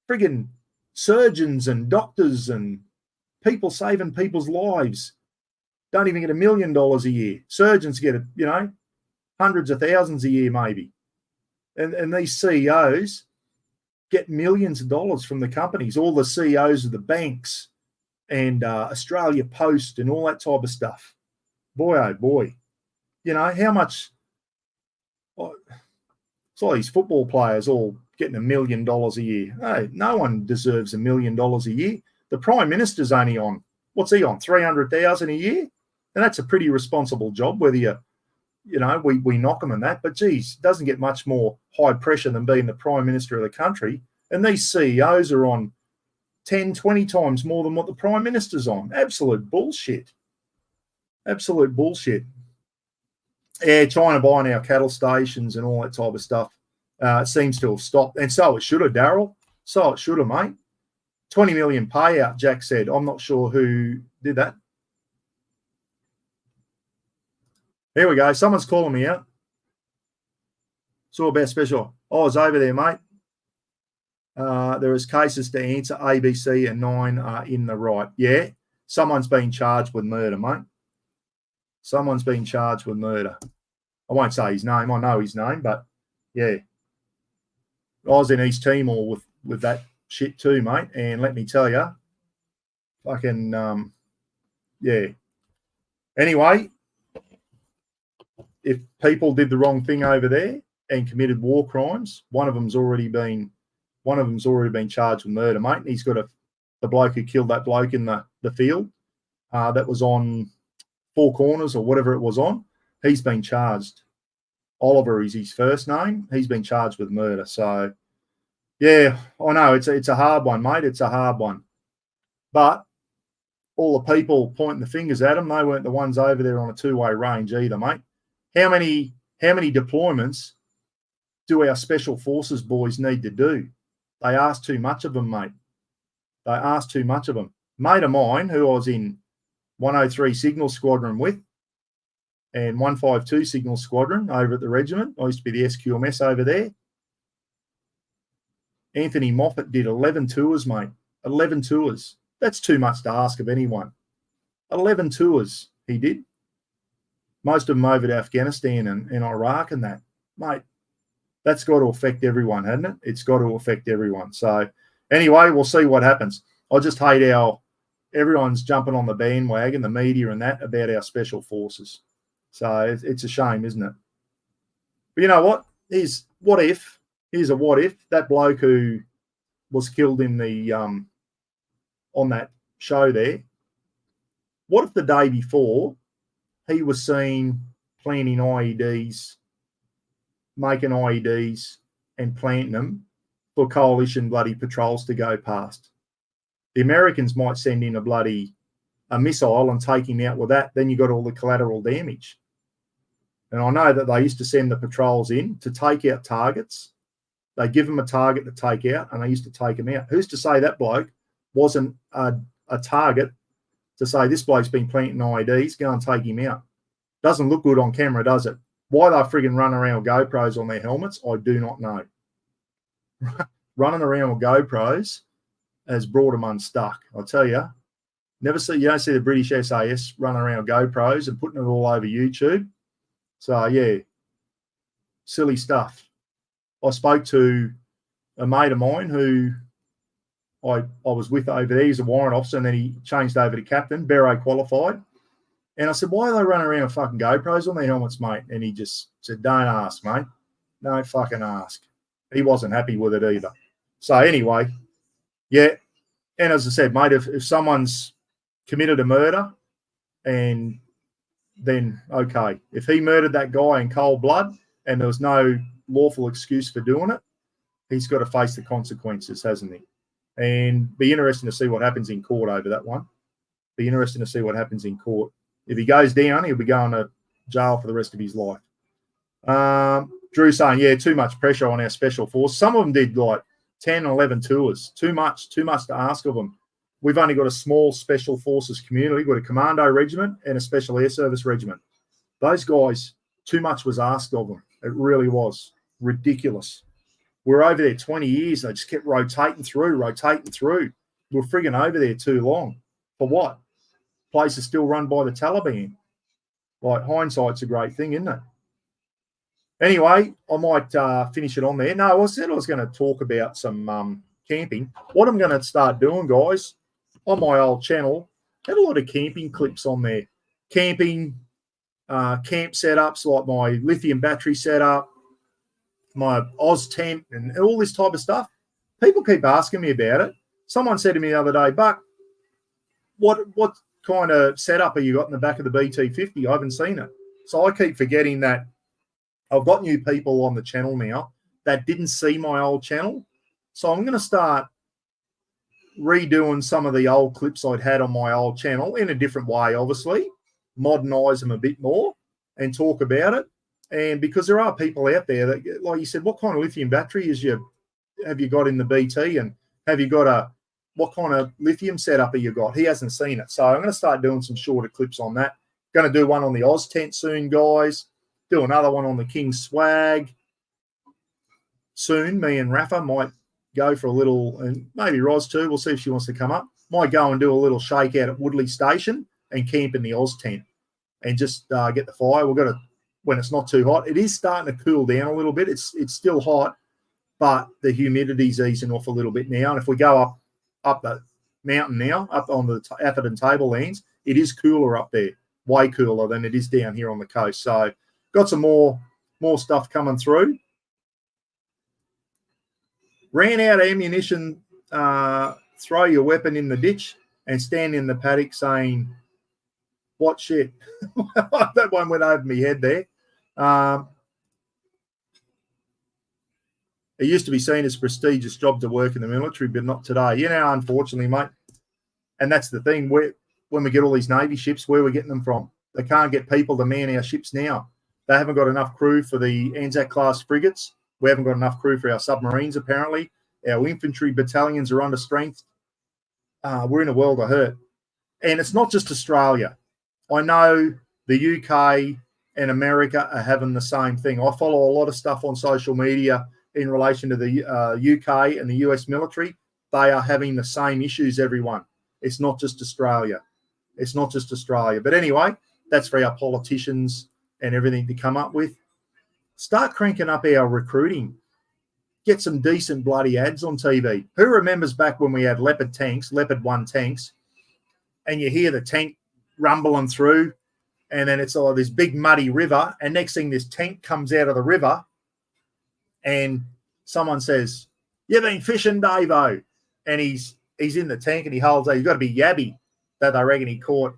Friggin' surgeons and doctors and people saving people's lives don't even get $1 million a year. Surgeons get, hundreds of thousands a year maybe. And these CEOs get millions of dollars from the companies, all the CEOs of the banks and Australia Post and all that type of stuff. Boy, oh boy. How much... It's all these football players all getting $1 million a year. Hey, no one deserves $1 million a year. The Prime Minister's only on, what's he on, 300,000 a year? And that's a pretty responsible job, whether we knock him and that. But, geez, doesn't get much more high pressure than being the Prime Minister of the country. And these CEOs are on 10, 20 times more than what the Prime Minister's on. Absolute bullshit. Absolute bullshit. Yeah, China buying our cattle stations and all that type of stuff seems to have stopped. And so it should have, Daryl. So it should have, mate. 20 million payout, Jack said. I'm not sure who did that. Here we go. Someone's calling me out. Saw about special. I was over there, mate. There is cases to answer. ABC and 9 are in the right. Yeah, someone's been charged with murder, mate. Someone's been charged with murder. I won't say his name. I know his name, but yeah. I was in East Timor with that shit too, mate. And let me tell you, fucking, yeah. Anyway, if people did the wrong thing over there and committed war crimes, one of them's already been charged with murder, mate. And he's got the bloke who killed that bloke in the field that was on Four Corners or whatever it was on. He's been charged. Oliver is his first name. He's been charged with murder. So, yeah, I know it's a hard one, mate. It's a hard one. But all the people pointing the fingers at him, they weren't the ones over there on a two-way range either, mate. How many deployments do our special forces boys need to do? They ask too much of them, mate. They ask too much of them. Mate of mine, who I was in 103 Signal Squadron with and 152 Signal Squadron over at the regiment. I used to be the SQMS over there. Anthony Moffat did 11 tours, mate. 11 tours. That's too much to ask of anyone. 11 tours he did. Most of them over to Afghanistan and Iraq and that. Mate, that's got to affect everyone, hasn't it? It's got to affect everyone. So anyway, we'll see what happens. I just hate everyone's jumping on the bandwagon, the media and that, about our special forces. So it's a shame, isn't it? But you know what? Here's a what if. That bloke who was killed in the on that show there, what if the day before he was seen planting IEDs, making IEDs and planting them for coalition bloody patrols to go past? The Americans might send in a missile and take him out with that. Then you got all the collateral damage. And I know that they used to send the patrols in to take out targets. They give them a target to take out, and they used to take them out. Who's to say that bloke wasn't a target to say this bloke's been planting IEDs, go and take him out? Doesn't look good on camera, does it? Why they friggin' run around with GoPros on their helmets, I do not know. Running around with GoPros has brought them unstuck. I'll tell you, you don't see the British SAS running around with GoPros and putting it all over YouTube. So, yeah, silly stuff. I spoke to a mate of mine who I was with over there. He's a warrant officer, and then he changed over to captain, Barrow qualified. And I said, why are they running around with fucking GoPros on their helmets, mate? And he just said, don't ask, mate. Don't fucking ask. He wasn't happy with it either. So anyway, yeah. And as I said, mate, if someone's committed a murder, and then okay, if he murdered that guy in cold blood and there was no lawful excuse for doing it, he's got to face the consequences, hasn't he? And be interesting to see what happens in court over that one. Be interesting to see what happens in court. If he goes down, he'll be going to jail for the rest of his life. Drew saying, yeah, too much pressure on our special force. Some of them did like 10 or 11 tours. Too much to ask of them. We've only got a small special forces community. We've got a commando regiment and a special air service regiment. Those guys, too much was asked of them. It really was ridiculous. We were over there 20 years. They just kept rotating through. We were frigging over there too long. For what? Place is still run by the Taliban. Like, hindsight's a great thing, isn't it? Anyway, I might finish it on there. No, I said I was going to talk about some camping. What I'm going to start doing, guys, on my old channel, had a lot of camping clips on there. Camping, camp setups, like my lithium battery setup, my Oz tent, and all this type of stuff. People keep asking me about it. Someone said to me the other day, Buck, what kind of setup have you got in the back of the BT50? I haven't seen it. So I keep forgetting that I've got new people on the channel now that didn't see my old channel. So I'm going to start redoing some of the old clips I'd had on my old channel in a different way, obviously, modernise them a bit more and talk about it. And because there are people out there that, like you said, what kind of lithium battery have you got in the BT, and have you got what kind of lithium setup have you got? He hasn't seen it. So I'm going to start doing some shorter clips on that. Going to do one on the Oz tent soon, guys. Do another one on the King Swag soon. Me and Rafa might go for a little, and maybe Roz too. We'll see if she wants to come up. Might go and do a little shakeout at Woodley Station and camp in the Oz tent and just get the fire. We've got to, when it's not too hot. It is starting to cool down a little bit. It's still hot, but the humidity's easing off a little bit now. And if we go up the mountain now, up on the Atherton Tablelands, it is cooler up there, way cooler than it is down here on the coast. So got some more stuff coming through. Ran out of ammunition, throw your weapon in the ditch and stand in the paddock saying, what shit? That one went over my head there. It used to be seen as a prestigious job to work in the military, but not today. You know, unfortunately, mate. And that's the thing. When we get all these Navy ships, where are we getting them from? They can't get people to man our ships now. They haven't got enough crew for the Anzac-class frigates. We haven't got enough crew for our submarines, apparently. Our infantry battalions are under strength. We're in a world of hurt. And it's not just Australia. I know the UK and America are having the same thing. I follow a lot of stuff on social media in relation to the UK and the US military. They are having the same issues, everyone. It's not just Australia. It's not just Australia. But anyway, that's for our politicians and everything to come up with. Start cranking up our recruiting. Get some decent bloody ads on TV. Who remembers back when we had Leopard 1 tanks, and you hear the tank rumbling through, and then it's all this big muddy river, and next thing this tank comes out of the river, and someone says, "You've been fishing, Davo," and he's in the tank and he holds out. You've got to be yabby that they reckon he caught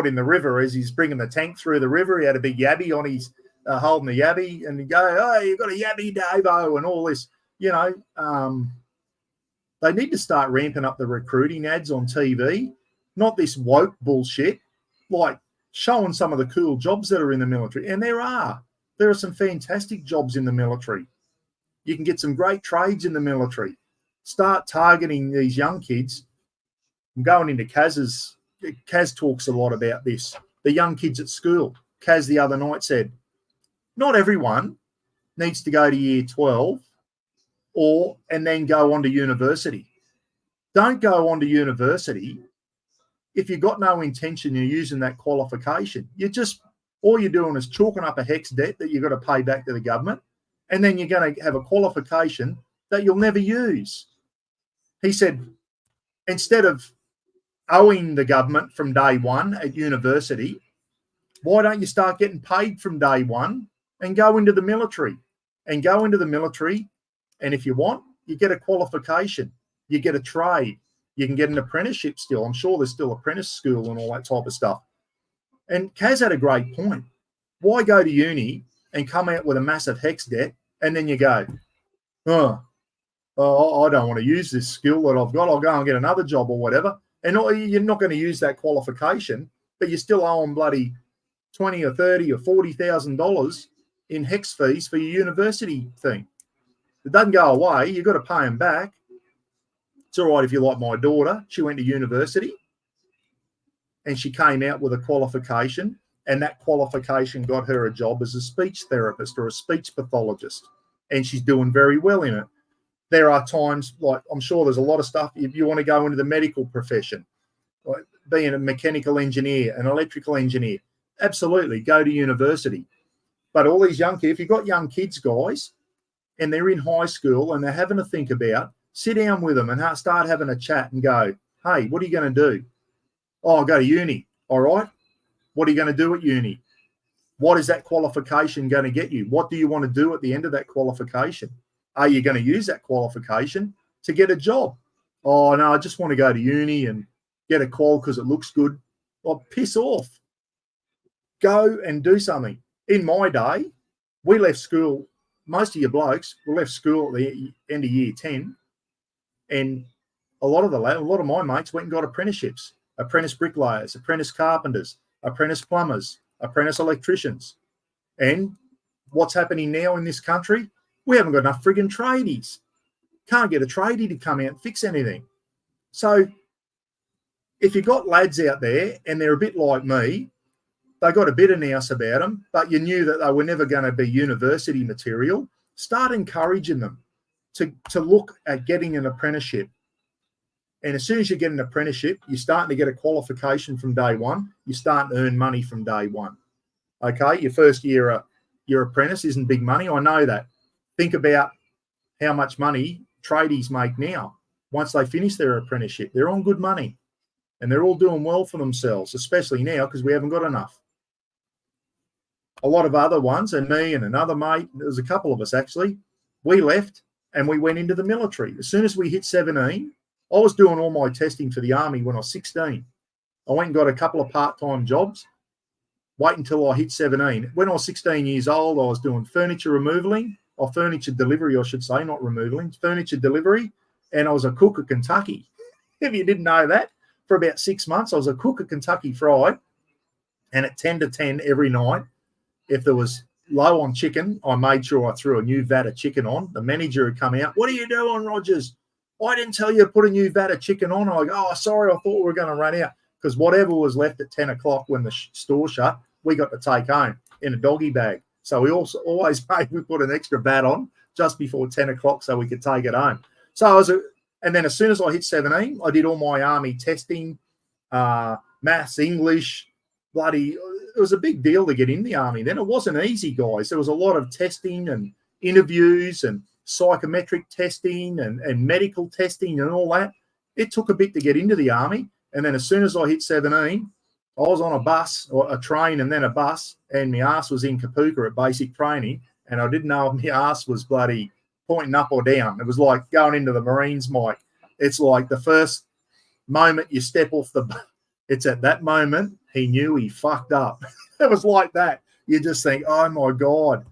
in the river as he's bringing the tank through the river. He had a big yabby on his holding the yabby, and you go, "Oh, you've got a yabby, Davo," and all this. You know, they need to start ramping up the recruiting ads on TV, not this woke bullshit, like showing some of the cool jobs that are in the military. And there are some fantastic jobs in the military. You can get some great trades in the military. Start targeting these young kids. I'm going into Kaz talks a lot about this. The young kids at school. Kaz the other night said, not everyone needs to go to year 12 and then go on to university. Don't go on to university if you've got no intention you're using that qualification. All you're doing is chalking up a HEX debt that you've got to pay back to the government, and then you're going to have a qualification that you'll never use. He said, instead of owing the government from day one at university, why don't you start getting paid from day one and go into the military? And go into the military And if you want, you get a qualification, you get a trade, you can get an apprenticeship still. I'm sure there's still apprentice school and all that type of stuff. And Kaz had a great point. Why go to uni and come out with a massive HECS debt and then you go, oh, I don't want to use this skill that I've got. I'll go and get another job or whatever. And you're not going to use that qualification, but you still owe them bloody $20 or $30 or $40,000 in HECS fees for your university thing. It doesn't go away. You've got to pay them back. It's all right if you like my daughter. She went to university and she came out with a qualification, and that qualification got her a job as a speech therapist or a speech pathologist, and she's doing very well in it. There are times, like I'm sure there's a lot of stuff, if you want to go into the medical profession, like being a mechanical engineer, an electrical engineer, absolutely, go to university. But all these young kids, if you've got young kids, guys, and they're in high school and they're having to think about, sit down with them and start having a chat and go, hey, what are you going to do? Oh, I'll go to uni. All right. What are you going to do at uni? What is that qualification going to get you? What do you want to do at the end of that qualification? Are you going to use that qualification to get a job? Oh, no, I just want to go to uni and get a qual because it looks good. Well, piss off. Go and do something. In my day, we left school, most of you blokes, we left school at the end of year 10, and a lot of my mates went and got apprenticeships. Apprentice bricklayers, apprentice carpenters, apprentice plumbers, apprentice electricians. And what's happening now in this country? We haven't got enough frigging tradies. Can't get a tradie to come out and fix anything. So if you've got lads out there and they're a bit like me, they got a bit of nous about them, but you knew that they were never going to be university material, start encouraging them to look at getting an apprenticeship. And as soon as you get an apprenticeship, you're starting to get a qualification from day one. You start to earn money from day one. Okay, your first year, your apprentice isn't big money. I know that. Think about how much money tradies make now. Once they finish their apprenticeship, they're on good money. And they're all doing well for themselves, especially now because we haven't got enough. A lot of other ones, and me and another mate, there's a couple of us actually, we left and we went into the military. As soon as we hit 17, I was doing all my testing for the army when I was 16. I went and got a couple of part-time jobs, wait until I hit 17. When I was 16 years old, I was doing furniture removaling, or furniture delivery, I should say, not removaling, furniture delivery, and I was a cook at Kentucky. If you didn't know that, for about 6 months, I was a cook at Kentucky Fried, and at 10 to 10 every night, if there was low on chicken, I made sure I threw a new vat of chicken on. The manager would come out, what are you doing, Rogers? I didn't tell you to put a new vat of chicken on. I go, oh, sorry, I thought we were going to run out. Because whatever was left at 10 o'clock when the store shut, we got to take home in a doggy bag. So we also always made we put an extra vat on just before 10 o'clock so we could take it home. So and then as soon as I hit 17, I did all my army testing, maths, English, it was a big deal to get in the army. Then it wasn't easy, guys. There was a lot of testing and interviews and psychometric testing and medical testing and all that. It took a bit to get into the army. And then as soon as I hit 17, I was on a bus or a train and then a bus, and my ass was in Kapuka at basic training, and I didn't know if my ass was bloody pointing up or down. It was like going into the Marines, Mike. It's like the first moment you step off the bus, it's at that moment he knew he fucked up. It was like that. You just think, oh my God.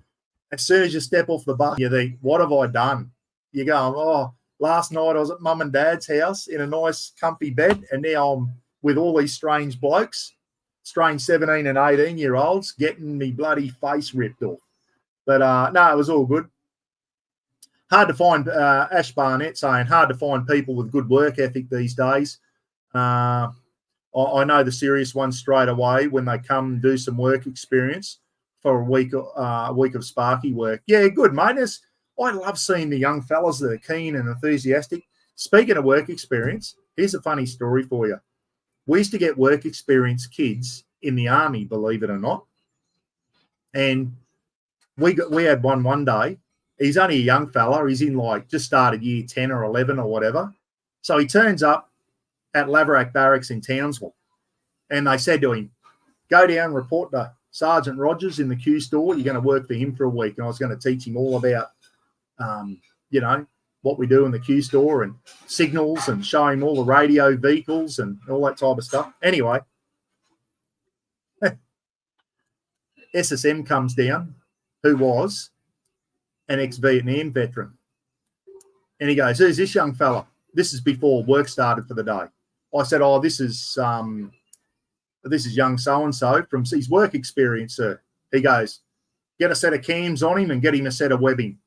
As soon as you step off the bus, you think, what have I done? You go, oh, last night I was at mum and dad's house in a nice comfy bed, and now I'm with all these strange blokes, strange 17 and 18-year-olds getting me bloody face ripped off. But no, it was all good. Hard to find, Ash Barnett saying, hard to find people with good work ethic these days. I know the serious ones straight away when they come and do some work experience for a week of Sparky work. Yeah, good, mate. I love seeing the young fellas that are keen and enthusiastic. Speaking of work experience, here's a funny story for you. We used to get work experience kids in the army, believe it or not. And we had one day. He's only a young fella. He's in just started year 10 or 11 or whatever. So he turns up at Laverack Barracks in Townsville. And they said to him, go down and report to Sergeant Rogers in the Q store. You're going to work for him for a week. And I was going to teach him all about, you know, what we do in the Q store and signals and show him all the radio vehicles and all that type of stuff. Anyway, SSM comes down, who was an ex-Vietnam veteran. And he goes, who's this young fella? This is before work started for the day. I said, oh, this is young so-and-so from his work experience, sir. He goes, get a set of cams on him and get him a set of webbing.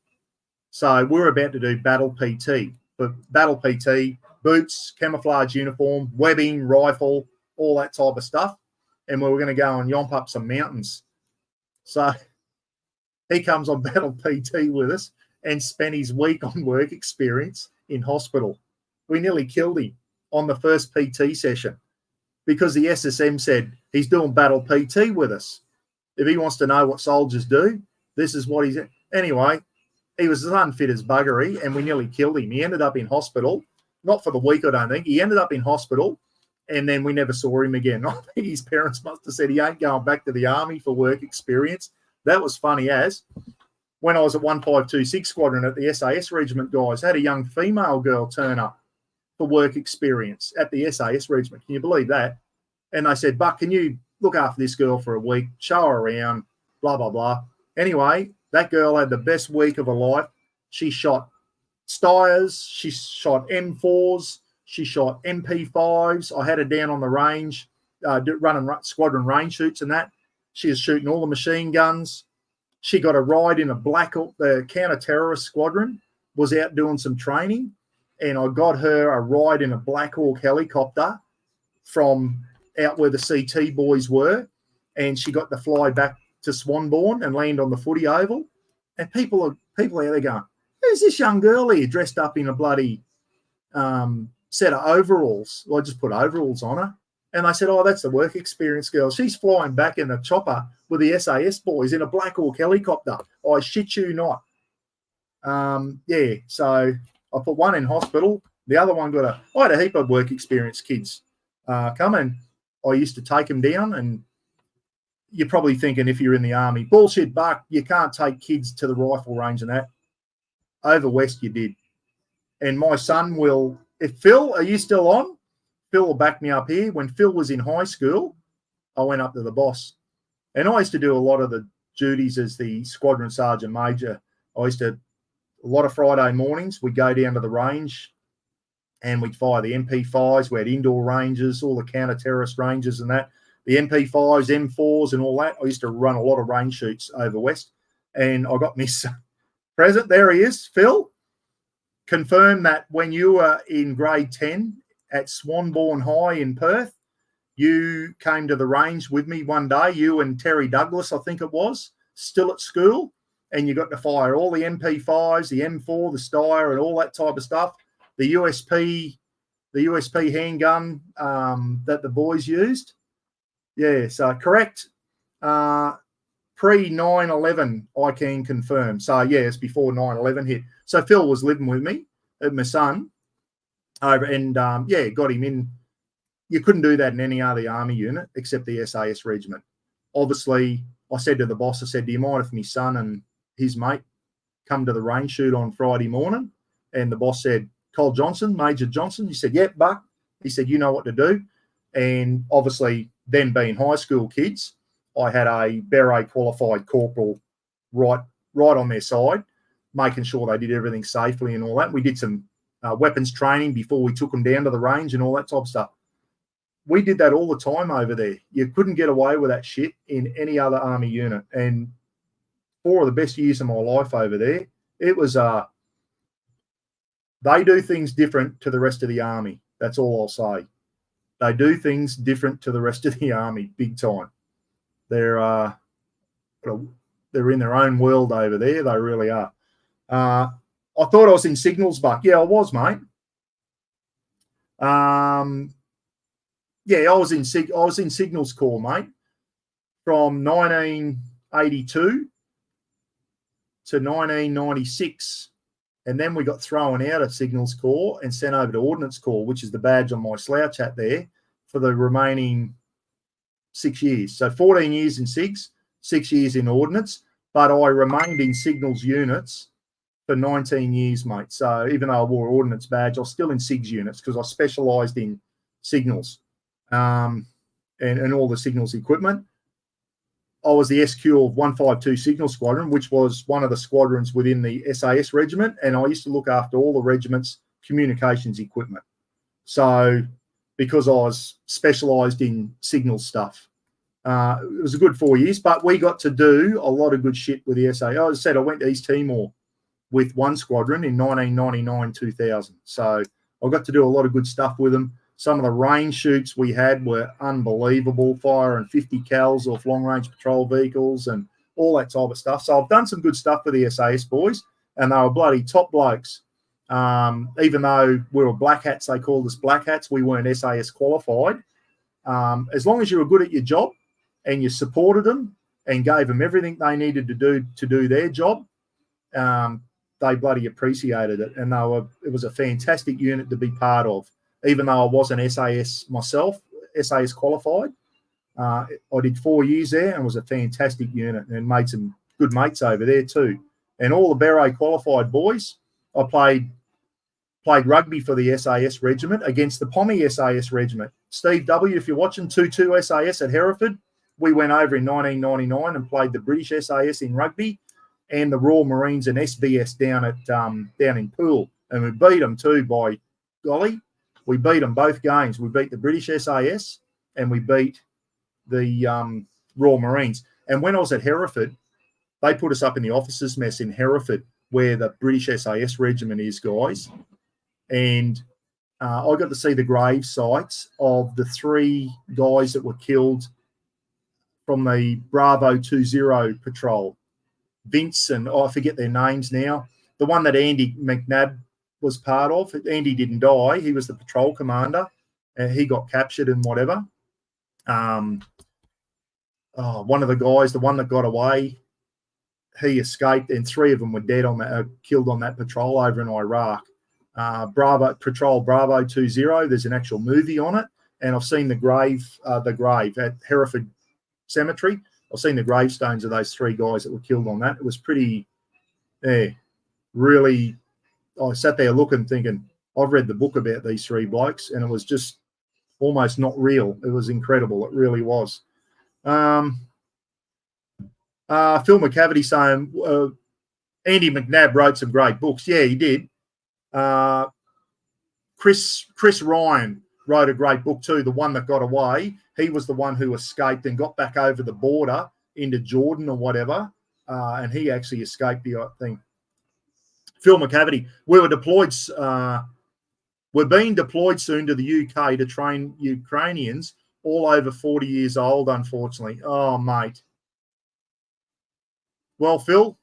So we're about to do battle PT. But battle PT, boots, camouflage uniform, webbing, rifle, all that type of stuff. And we were going to go and yomp up some mountains. So he comes on battle PT with us and spent his week on work experience in hospital. We nearly killed him on the first PT session because the SSM said he's doing battle PT with us. If he wants to know what soldiers do, this is what he's... Anyway, he was as unfit as buggery and we nearly killed him. He ended up in hospital, not for the week, I don't think. He ended up in hospital and then we never saw him again. I think his parents must have said he ain't going back to the army for work experience. That was funny as when I was at 1526 Squadron at the SAS Regiment, guys, had a young female girl turn up for work experience at the SAS Regiment. Can you believe that? And they said, Buck, can you look after this girl for a week, show her around, blah, blah, blah. Anyway, that girl had the best week of her life. She shot Steyrs, she shot M4s, she shot MP5s. I had her down on the range, running squadron range shoots and that. She was shooting all the machine guns. She got a ride in a Black Hawk, the counter-terrorist squadron was out doing some training, and I got her a ride in a Black Hawk helicopter from out where the CT boys were, and she got to fly back to Swanbourne and land on the footy oval. And people out there going, who's this young girl here dressed up in a bloody set of overalls? Well, I just put overalls on her. And they said, oh, that's the work experience girl. She's flying back in a chopper with the SAS boys in a Black Hawk helicopter. I shit you not. Yeah, so I put one in hospital. The other one I had a heap of work experience kids come, and I used to take them down. And you're probably thinking, if you're in the army, bullshit, Buck, you can't take kids to the rifle range and that. Over West you did. And my son will, if Phil, are you still on? Phil will back me up here. When Phil was in high school, I went up to the boss. And I used to do a lot of the duties as the squadron sergeant major. I used to, a lot of Friday mornings, we'd go down to the range and we'd fire the MP5s. We had indoor ranges, all the counter-terrorist ranges and that. The MP5s, M4s and all that. I used to run a lot of range shoots over West. And I got my present. There he is, Phil. Confirm that when you were in grade 10 at Swanbourne High in Perth, you came to the range with me one day, you and Terry Douglas, I think it was, still at school, and you got to fire all the MP5s, the M4, the Steyr, and all that type of stuff. The USP handgun that the boys used. Yeah, so correct. Pre-9/11, I can confirm. So, yeah, it's before 9/11 hit. So Phil was living with me, my son, over, and, yeah, got him in. You couldn't do that in any other army unit except the SAS Regiment. Obviously, I said to the boss, I said, do you mind if my son and his mate come to the range shoot on Friday morning? And the boss said, Cole Johnson, Major Johnson. He said, yep, Buck. He said, you know what to do. And obviously, them being high school kids, I had a beret qualified corporal right on their side, making sure they did everything safely and all that. We did some weapons training before we took them down to the range and all that type of stuff. We did that all the time over there. You couldn't get away with that shit in any other army unit. And 4 of the best years of my life over there, it was, they do things different to the rest of the army. That's all I'll say. They do things different to the rest of the army, big time. They're in their own world over there. They really are. I thought I was in signals, Buck. Yeah, I was, mate. Yeah, I was in Signals Corps, mate, from 1982 to 1996. And then we got thrown out of Signals Corps and sent over to Ordnance Corps, which is the badge on my slouch hat there, for the remaining 6 years. So 14 years in SIGs, 6 years in Ordnance, but I remained in Signals units for 19 years, mate. So even though I wore an ordnance badge, I was still in SIGs units because I specialised in signals and all the signals equipment. I was the SQ of 152 Signal Squadron, which was one of the squadrons within the SAS regiment, and I used to look after all the regiment's communications equipment. So because I was specialised in signal stuff, it was a good 4 years, but we got to do a lot of good shit with the SA. As I said, I went to East Timor with one squadron in 1999-2000. So I got to do a lot of good stuff with them. Some of the range shoots we had were unbelievable, firing 50 cals off long-range patrol vehicles and all that type of stuff. So I've done some good stuff with the SAS boys, and they were bloody top blokes. Even though we were black hats, they called us black hats. We weren't SAS qualified. As long as you were good at your job and you supported them and gave them everything they needed to do their job, they bloody appreciated it. And it was a fantastic unit to be part of. Even though I wasn't SAS myself, SAS qualified, I did 4 years there and was a fantastic unit and made some good mates over there too. And all the Beret qualified boys, I played rugby for the SAS regiment against the Pommy SAS regiment. Steve W., if you're watching, 2-2 SAS at Hereford. We went over in 1999 and played the British SAS in rugby and the Royal Marines and SBS down in Poole. And we beat them too, by golly. We beat them both games. We beat the British SAS and we beat the Royal Marines. And when I was at Hereford, they put us up in the officers' mess in Hereford, where the British SAS regiment is, guys. And I got to see the grave sites of the 3 guys that were killed from the Bravo 20 patrol. Vince and I forget their names now. The one that Andy McNabb was part of. Andy didn't die. He was the patrol commander. He got captured and whatever. One of the guys, the one that got away, he escaped, and 3 of them were dead killed on that patrol over in Iraq. Bravo 20. There's an actual movie on it, and I've seen the grave at Hereford Cemetery. I've seen the gravestones of those 3 guys that were killed on that. It was pretty, really. I sat there looking, thinking, I've read the book about these 3 blokes, and it was just almost not real. It was incredible. It really was. Phil McCavity saying Andy McNabb wrote some great books. Yeah, he did. Chris Ryan wrote a great book too, the one that got away. He was the one who escaped and got back over the border into Jordan or whatever, and he actually escaped the thing. Phil McCavity, we're being deployed soon to the UK to train Ukrainians all over 40 years old, unfortunately. Oh, mate. Well, Phil,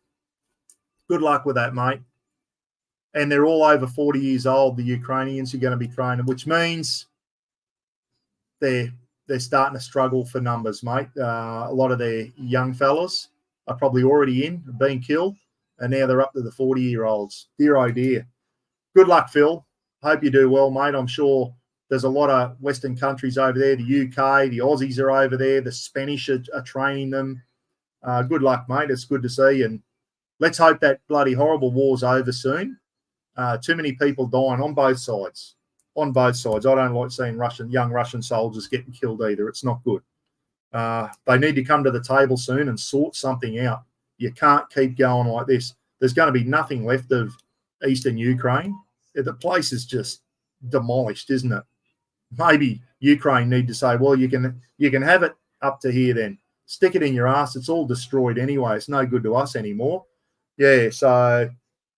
good luck with that, mate. And they're all over 40 years old, the Ukrainians you're going to be training, which means they're starting to struggle for numbers, mate. A lot of their young fellas are probably already being killed, and now they're up to the 40-year-olds. Dear, oh, dear. Good luck, Phil. Hope you do well, mate. I'm sure there's a lot of Western countries over there. The UK, the Aussies are over there. The Spanish are training them. Good luck, mate. It's good to see. And let's hope that bloody horrible war's over soon. Too many people dying on both sides. On both sides. I don't like seeing young Russian soldiers getting killed either. It's not good. They need to come to the table soon and sort something out. You can't keep going like this. There's going to be nothing left of eastern Ukraine. The place is just demolished, isn't it? Maybe Ukraine need to say, well, you can have it up to here then. Stick it in your ass. It's all destroyed anyway. It's no good to us anymore. Yeah, so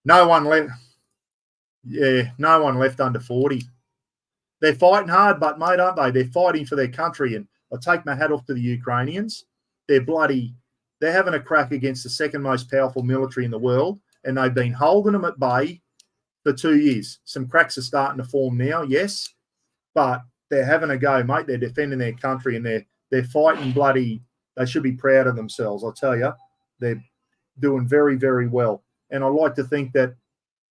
no one left. Yeah, no one left under 40. They're fighting hard, but, mate, aren't they? They're fighting for their country, and I take my hat off to the Ukrainians. They're having a crack against the second most powerful military in the world, and they've been holding them at bay for 2 years. Some cracks are starting to form now, yes, but they're having a go, mate. They're defending their country, and they're fighting bloody. They should be proud of themselves, I tell you. They're doing very, very well. And I like to think that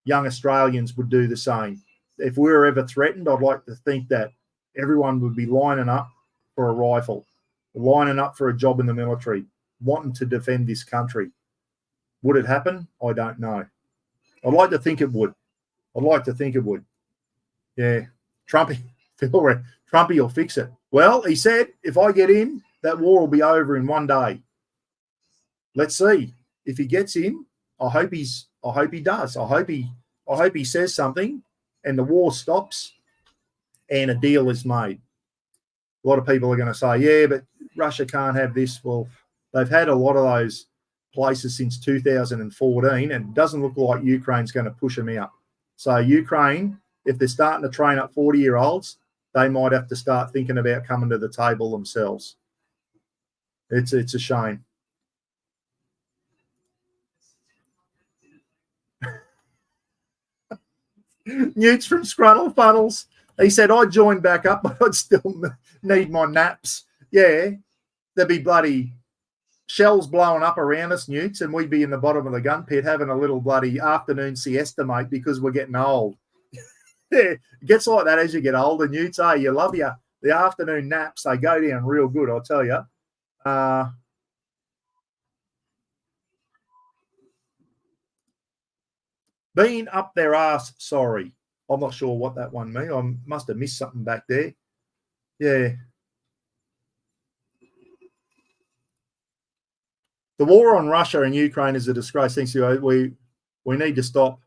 young Australians would do the same. If we were ever threatened, I'd like to think that everyone would be lining up for a rifle, lining up for a job in the military, wanting to defend this country. Would it happen? I don't know. I'd like to think it would. I'd like to think it would. Yeah. Trumpy will fix it. Well, he said, if I get in, that war will be over in one day. Let's see. If he gets in, I hope he does. I hope he says something and the war stops and a deal is made. A lot of people are going to say, yeah, but Russia can't have this. Well, they've had a lot of those places since 2014, and it doesn't look like Ukraine's going to push them out. So Ukraine, if they're starting to train up 40-year-olds, they might have to start thinking about coming to the table themselves. It's a shame. Newt's from Scrunnel Funnels. He said, I'd join back up, but I'd still need my naps. Yeah, there'd be bloody shells blowing up around us, Newts, and we'd be in the bottom of the gun pit having a little bloody afternoon siesta, mate, because we're getting old. Yeah, it gets like that as you get older, Newts. Hey, you love the afternoon naps. They go down real good, I'll tell you. Being up their ass, sorry. I'm not sure what that one means. I must have missed something back there. Yeah. The war on Russia and Ukraine is a disgrace. Thanks to you. We need to stop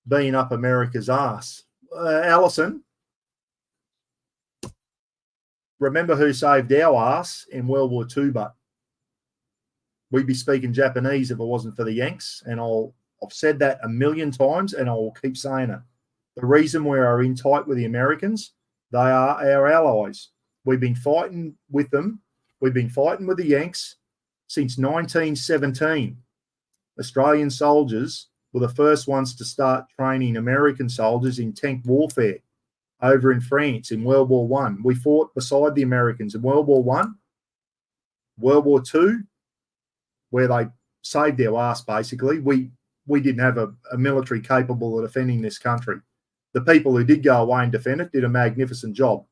being up America's ass. Alison, remember who saved our ass in World War II, but we'd be speaking Japanese if it wasn't for the Yanks, and I've said that a million times, and I will keep saying it. The reason we are in tight with the Americans, they are our allies. We've been fighting with them. We've been fighting with the Yanks since 1917. Australian soldiers were the first ones to start training American soldiers in tank warfare over in France in World War I. We fought beside the Americans in World War I. World War II, where they saved our ass, basically. We didn't have a military capable of defending this country. The people who did go away and defend it did a magnificent job,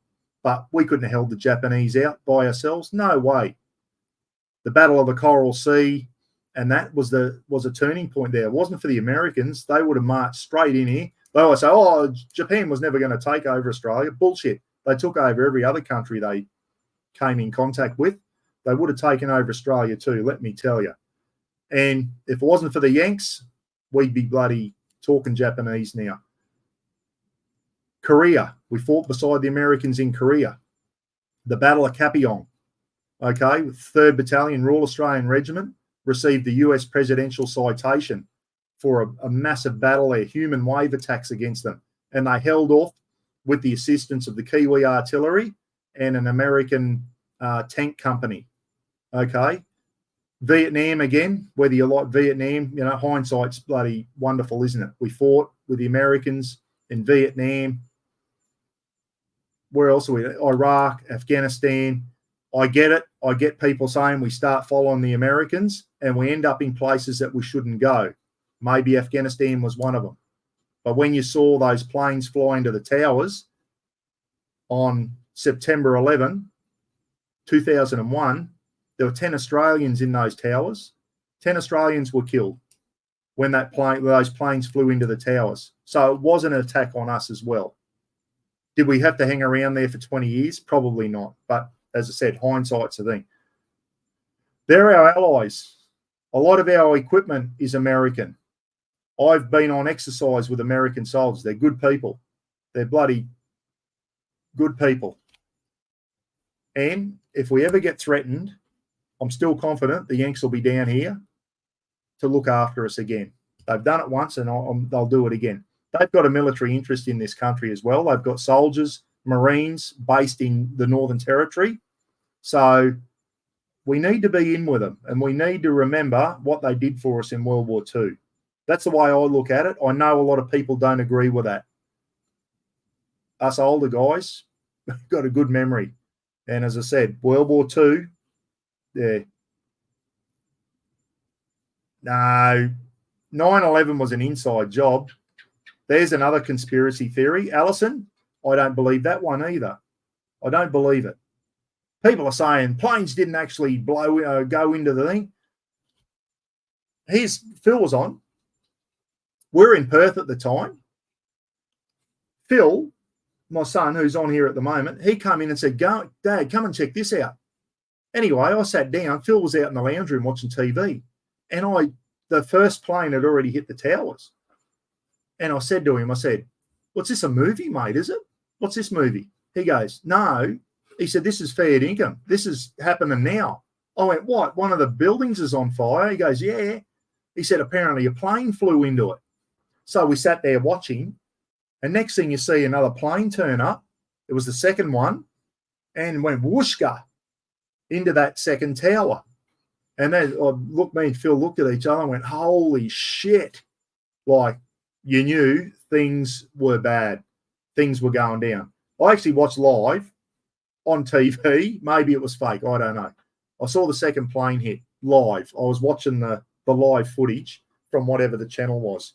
but we couldn't have held the Japanese out by ourselves. No way. The Battle of the Coral Sea, and that was a turning point there. It wasn't for the Americans. They would have marched straight in here. They always say, oh, Japan was never going to take over Australia. Bullshit. They took over every other country they came in contact with. They would have taken over Australia too, let me tell you. And if it wasn't for the Yanks, we'd be bloody talking Japanese now. Korea. We fought beside the Americans in Korea. The Battle of Kapiong. Okay, 3rd Battalion Royal Australian Regiment received the US presidential citation for a massive battle there, human wave attacks against them. And they held off with the assistance of the Kiwi artillery and an American tank company. Okay. Vietnam again, whether you like Vietnam, you know, hindsight's bloody wonderful, isn't it? We fought with the Americans in Vietnam. Where else are we? Iraq, Afghanistan. I get it. I get people saying we start following the Americans and we end up in places that we shouldn't go. Maybe Afghanistan was one of them. But when you saw those planes fly into the towers on September 11, 2001, there were 10 Australians in those towers. 10 Australians were killed when those planes flew into the towers. So it was an attack on us as well. Did we have to hang around there for 20 years? Probably not. But as I said, hindsight's a thing. They're our allies. A lot of our equipment is American. I've been on exercise with American soldiers. They're good people. They're bloody good people. And if we ever get threatened, I'm still confident the Yanks will be down here to look after us again. They've done it once and they'll do it again. They've got a military interest in this country as well. They've got soldiers, Marines based in the Northern Territory. So we need to be in with them and we need to remember what they did for us in World War II. That's the way I look at it. I know a lot of people don't agree with that. Us older guys got a good memory. And as I said, World War II, yeah. No, 9/11 was an inside job. There's another conspiracy theory. Alison, I don't believe that one either. I don't believe it. People are saying planes didn't actually go into the thing. Phil was on. we're in Perth at the time. Phil, my son, who's on here at the moment, he came in and said, "Go, Dad, come and check this out." Anyway, I sat down. Phil was out in the lounge room watching TV, and the first plane had already hit the towers. And I said to him, I said, "What's this, a movie, mate, is it? What's this movie?" He goes, "No." He said, "This is fair income. This is happening now." I went, "What? One of the buildings is on fire?" He goes, "Yeah." He said, "Apparently a plane flew into it." So we sat there watching, and next thing you see another plane turn up. It was the second one, and went whooshka into that second tower. And then me and Phil looked at each other and went, "Holy shit." Like, you knew things were bad. Things were going down. I actually watched live on TV. Maybe it was fake. I don't know. I saw the second plane hit live. I was watching the live footage from whatever the channel was.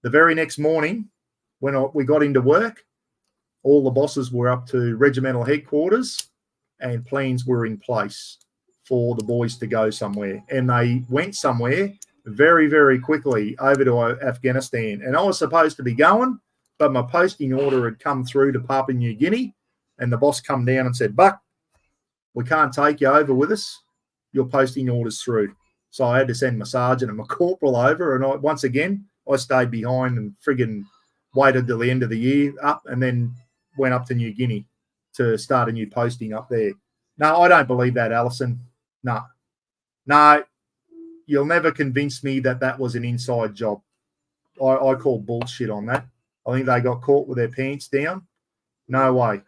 The very next morning, when we got into work, all the bosses were up to regimental headquarters and plans were in place for the boys to go somewhere. And they went somewhere very, very quickly over to Afghanistan. And I was supposed to be going, but my posting order had come through to Papua New Guinea, and the boss come down and said, "Buck, we can't take you over with us. Your posting order's through." So I had to send my sergeant and my corporal over, and once again, I stayed behind and friggin' waited till the end of the year up, and then went up to New Guinea to start a new posting up there. No, I don't believe that, Alison. No, you'll never convince me that was an inside job. I call bullshit on that. I think they got caught with their pants down. No way.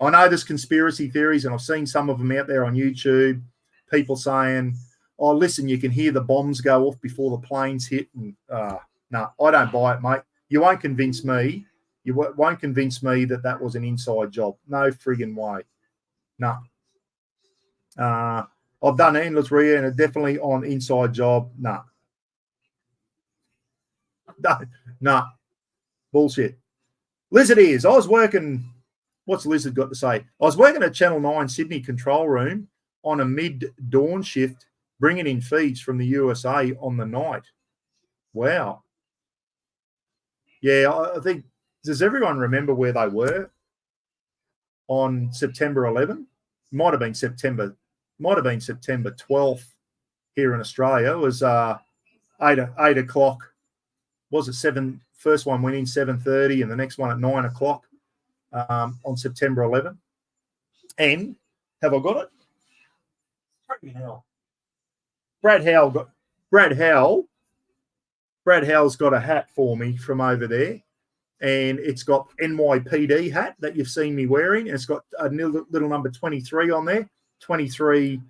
I know there's conspiracy theories, and I've seen some of them out there on YouTube. People saying, "Oh, listen, you can hear the bombs go off before the planes hit." And no, I don't buy it, mate. You won't convince me. You won't convince me that was an inside job. No friggin' way. No. I've done endless and it's definitely on inside job. No. No. Bullshit. Lizard ears. I was working. What's Lizard got to say? I was working at Channel 9 Sydney control room on a mid-dawn shift, bringing in feeds from the USA on the night. Wow. Yeah, I think, does everyone remember where they were on September 11? Might have been September 12th here in Australia. It was 8 o'clock. Was it 7? First one went in 7:30 and the next one at 9 o'clock on September 11. And have I got it? Brad Howell's got a hat for me from over there, and it's got NYPD hat that you've seen me wearing. And it's got a little number 23 on there. 23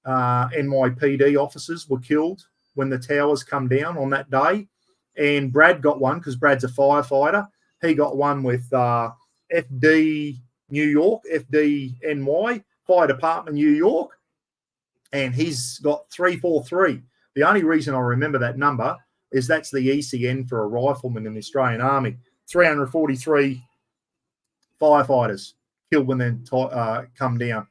NYPD officers were killed when the towers come down on that day. And Brad got one because Brad's a firefighter. He got one with FD New York, FDNY, Fire Department New York. And he's got 343. The only reason I remember that number is that's the ECN for a rifleman in the Australian Army. 343 firefighters killed when they come down.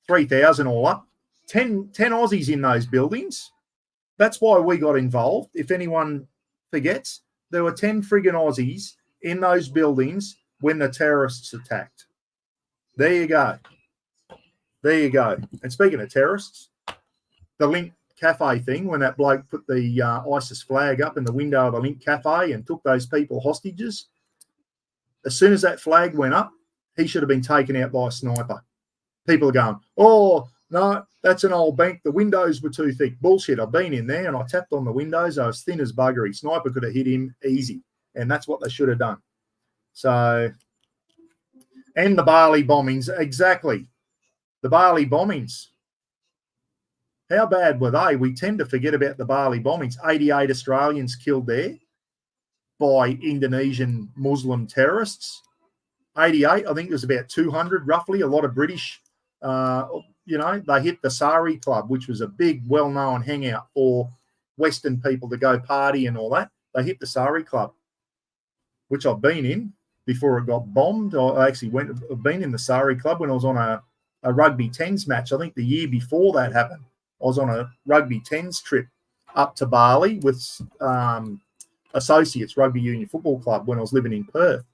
3,000 all up. 10 Aussies in those buildings. That's why we got involved. If anyone forgets, there were 10 friggin' Aussies in those buildings when the terrorists attacked. There you go. And speaking of terrorists, the Link Cafe thing, when that bloke put the ISIS flag up in the window of the Link Cafe and took those people hostages, as soon as that flag went up, he should have been taken out by a sniper. People are going, "Oh, no, that's an old bank. The windows were too thick." Bullshit. I've been in there and I tapped on the windows. I was thin as buggery. Sniper could have hit him easy. And that's what they should have done. So, and the Bali bombings, exactly. The Bali bombings. How bad were they? We tend to forget about the Bali bombings. 88 Australians killed there by Indonesian Muslim terrorists. 88, I think it was about 200 roughly, a lot of British. They hit the Sari Club, which was a big, well-known hangout for Western people to go party and all that. They hit the Sari Club, which I've been in before it got bombed. I've been in the Sari Club when I was on a rugby 10s match. I think the year before that happened, I was on a rugby 10s trip up to Bali with Associates Rugby Union Football Club when I was living in Perth.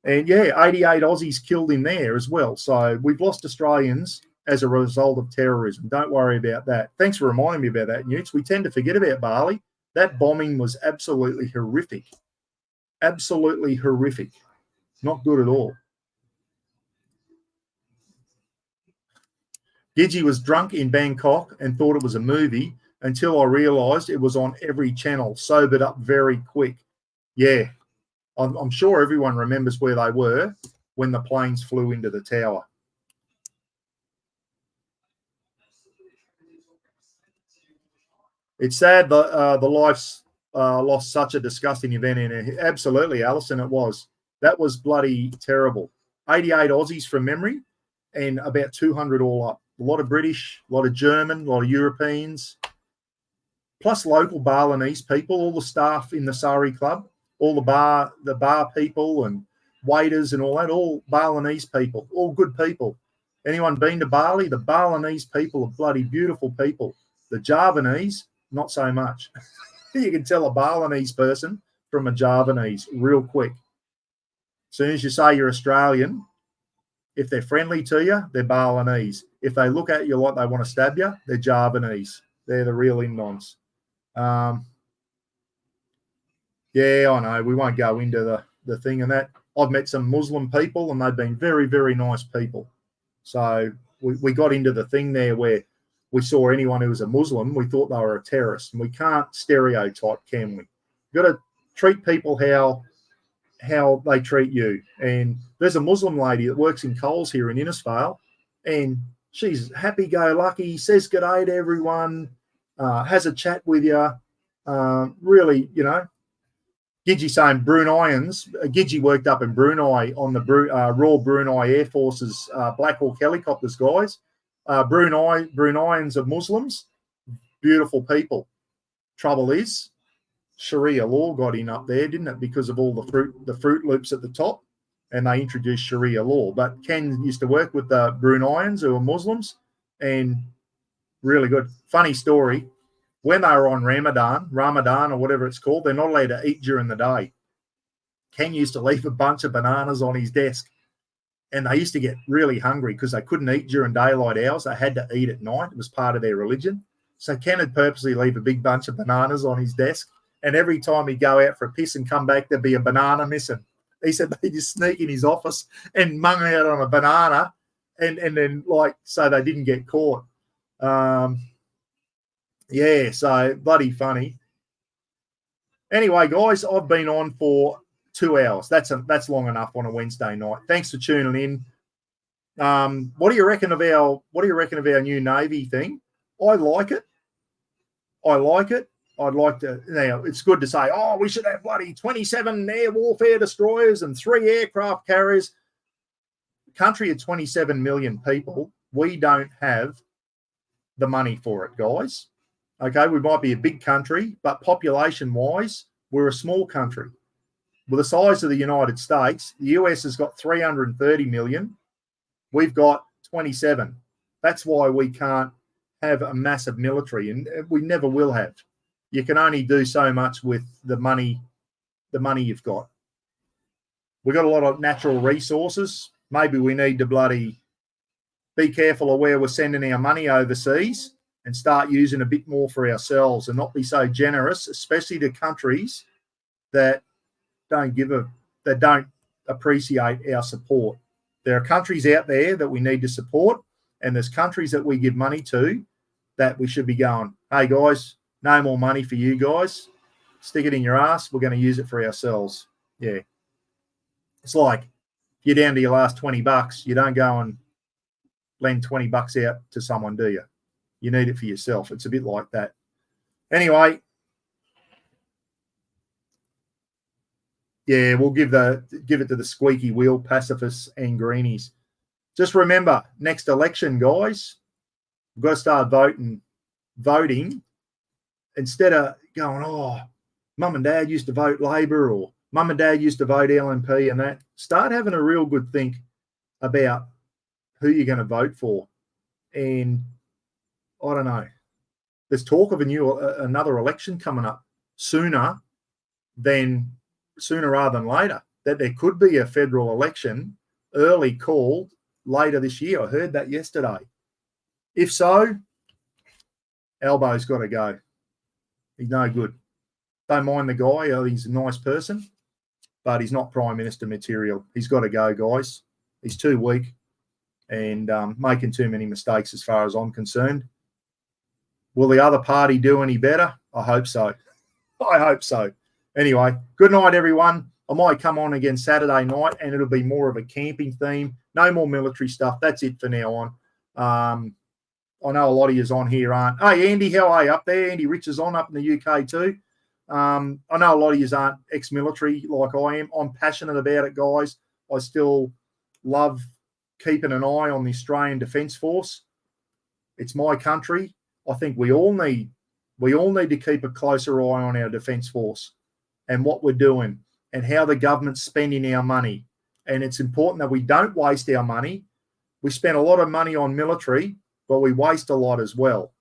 And yeah, 88 Aussies killed in there as well. So we've lost Australians as a result of terrorism. Don't worry about that. Thanks for reminding me about that, Newts. We tend to forget about Bali. That bombing was absolutely horrific. Absolutely horrific. Not good at all. Gidgey was drunk in Bangkok and thought it was a movie until I realised it was on every channel. Sobered up very quick. Yeah, I'm sure everyone remembers where they were when the planes flew into the tower. It's sad that the life's lost such a disgusting event in it. Absolutely, Alison, it was. That was bloody terrible. 88 Aussies from memory and about 200 all up. A lot of British, a lot of German, a lot of Europeans, plus local Balinese people, all the staff in the Sari Club, all the bar people and waiters and all that, all Balinese people, all good people. Anyone been to Bali? The Balinese people are bloody beautiful people. The Javanese, not so much. You can tell a Balinese person from a Javanese real quick. As soon as you say you're Australian, if they're friendly to you, they're Balinese. If they look at you like they want to stab you, they're Javanese. They're the real Indons. Yeah, I know. We won't go into the thing and that. I've met some Muslim people and they've been very, very nice people. So we got into the thing there where we saw anyone who was a Muslim, we thought they were a terrorist. And we can't stereotype, can we? We've got to treat people how they treat you. And there's a Muslim lady that works in Coles here in Innisfail, and she's happy-go-lucky, says good day to everyone, has a chat with you. Really, you know, Gidgey saying Bruneians. Gidgey worked up in Brunei on the Royal Brunei Air Force's Black Hawk helicopters, guys. Bruneians are Muslims, beautiful people. Trouble is, Sharia law got in up there, didn't it? Because of all the Fruit Loops at the top, and they introduced Sharia law. But Ken used to work with the Bruneians who are Muslims, and really good. Funny story. When they were on Ramadan or whatever it's called, they're not allowed to eat during the day. Ken used to leave a bunch of bananas on his desk, and they used to get really hungry because they couldn't eat during daylight hours. They had to eat at night. It was part of their religion. So Ken would purposely leave a big bunch of bananas on his desk, and every time he'd go out for a piss and come back, there'd be a banana missing. He said they just sneak in his office and mung out on a banana, and then, like, so they didn't get caught. Yeah, so bloody funny. Anyway, guys, I've been on for 2 hours. That's long enough on a Wednesday night. Thanks for tuning in. What do you reckon of our new Navy thing? I like it. I'd like to. Now, it's good to say, oh, we should have bloody 27 air warfare destroyers and 3 aircraft carriers. Country of 27 million people, we don't have the money for it, guys. Okay, we might be a big country, but population-wise, we're a small country. With the size of the United States, the US has got 330 million. We've got 27. That's why we can't have a massive military, and we never will have. You can only do so much with the money you've got. We've got a lot of natural resources. Maybe we need to bloody be careful of where we're sending our money overseas and start using a bit more for ourselves and not be so generous, especially to countries that don't appreciate our support. There are countries out there that we need to support, and there's countries that we give money to that we should be going, hey guys, no more money for you guys. Stick it in your ass. We're going to use it for ourselves. Yeah. It's like you're down to your last $20. You don't go and lend $20 out to someone, do you? You need it for yourself. It's a bit like that. Anyway, yeah, we'll give it to the squeaky wheel, pacifists and greenies. Just remember, next election, guys, we've got to start voting instead of going, oh, mum and dad used to vote Labor or mum and dad used to vote LNP and that. Start having a real good think about who you're going to vote for. And I don't know. There's talk of another election coming up sooner then sooner rather than later, that there could be a federal election early called later this year. I heard that yesterday. If so, Albo's got to go. He's no good. Don't mind the guy. He's a nice person, but he's not Prime Minister material. He's got to go, guys. He's too weak and making too many mistakes as far as I'm concerned. Will the other party do any better? I hope so. I hope so. Anyway, good night, everyone. I might come on again Saturday night, and it'll be more of a camping theme. No more military stuff. That's it for now on. I know a lot of yous on here aren't. Hey, Andy, how are you up there? Andy Rich is on up in the UK too. I know a lot of yous aren't ex-military like I am. I'm passionate about it, guys. I still love keeping an eye on the Australian Defence Force. It's my country. I think we all need to keep a closer eye on our Defence Force and what we're doing and how the government's spending our money. And it's important that we don't waste our money. We spend a lot of money on military, but we waste a lot as well.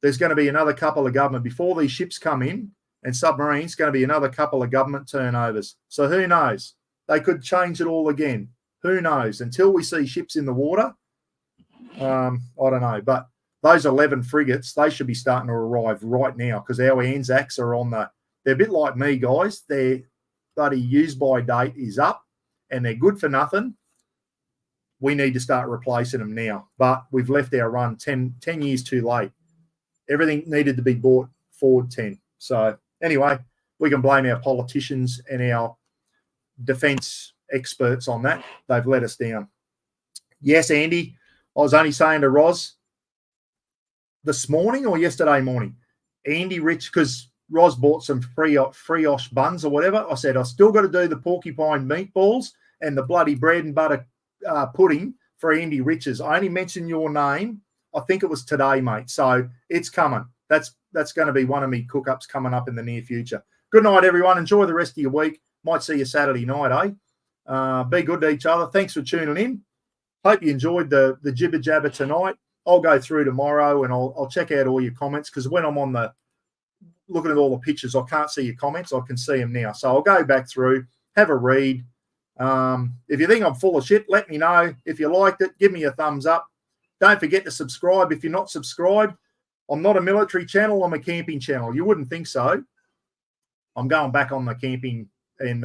There's going to be another couple of government, before these ships come in and submarines, going to be another couple of government turnovers. So who knows? They could change it all again. Who knows? Until we see ships in the water, I don't know. But those 11 frigates, they should be starting to arrive right now because our Anzacs are on the... They're a bit like me, guys. Their bloody use-by date is up and they're good for nothing. We need to start replacing them now. But we've left our run 10 years too late. Everything needed to be bought forward 10. So anyway, we can blame our politicians and our defence experts on that. They've let us down. Yes, Andy, I was only saying to Roz this morning or yesterday morning, Andy Rich, because Roz bought some brioche buns or whatever. I said, I still got to do the porcupine meatballs and the bloody bread and butter pudding for Andy Rich's. I only mentioned your name. I think it was today, mate. So it's coming. That's going to be one of me cook-ups coming up in the near future. Good night, everyone. Enjoy the rest of your week. Might see you Saturday night, eh? Be good to each other. Thanks for tuning in. Hope you enjoyed the Jibber Jabber tonight. I'll go through tomorrow and I'll check out all your comments because when I'm on the looking at all the pictures, I can't see your comments. I can see them now. So I'll go back through, have a read. If you think I'm full of shit, let me know. If you liked it, give me a thumbs up. Don't forget to subscribe if you're not subscribed. I'm not a military channel. I'm a camping channel. You wouldn't think so. I'm going back on the camping and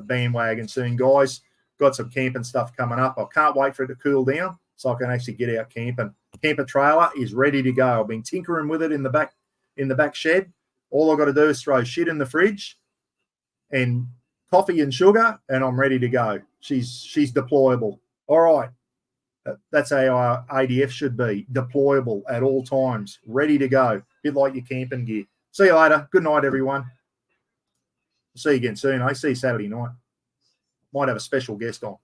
bandwagon soon, guys. Got some camping stuff coming up. I can't wait for it to cool down so I can actually get out camping. Camper trailer is ready to go. I've been tinkering with it in the back shed. All I've got to do is throw shit in the fridge and coffee and sugar, and I'm ready to go. She's deployable. All right. That's how our ADF should be, deployable at all times, ready to go, a bit like your camping gear. See you later. Good night, everyone. See you again soon. See you Saturday night. Might have a special guest on.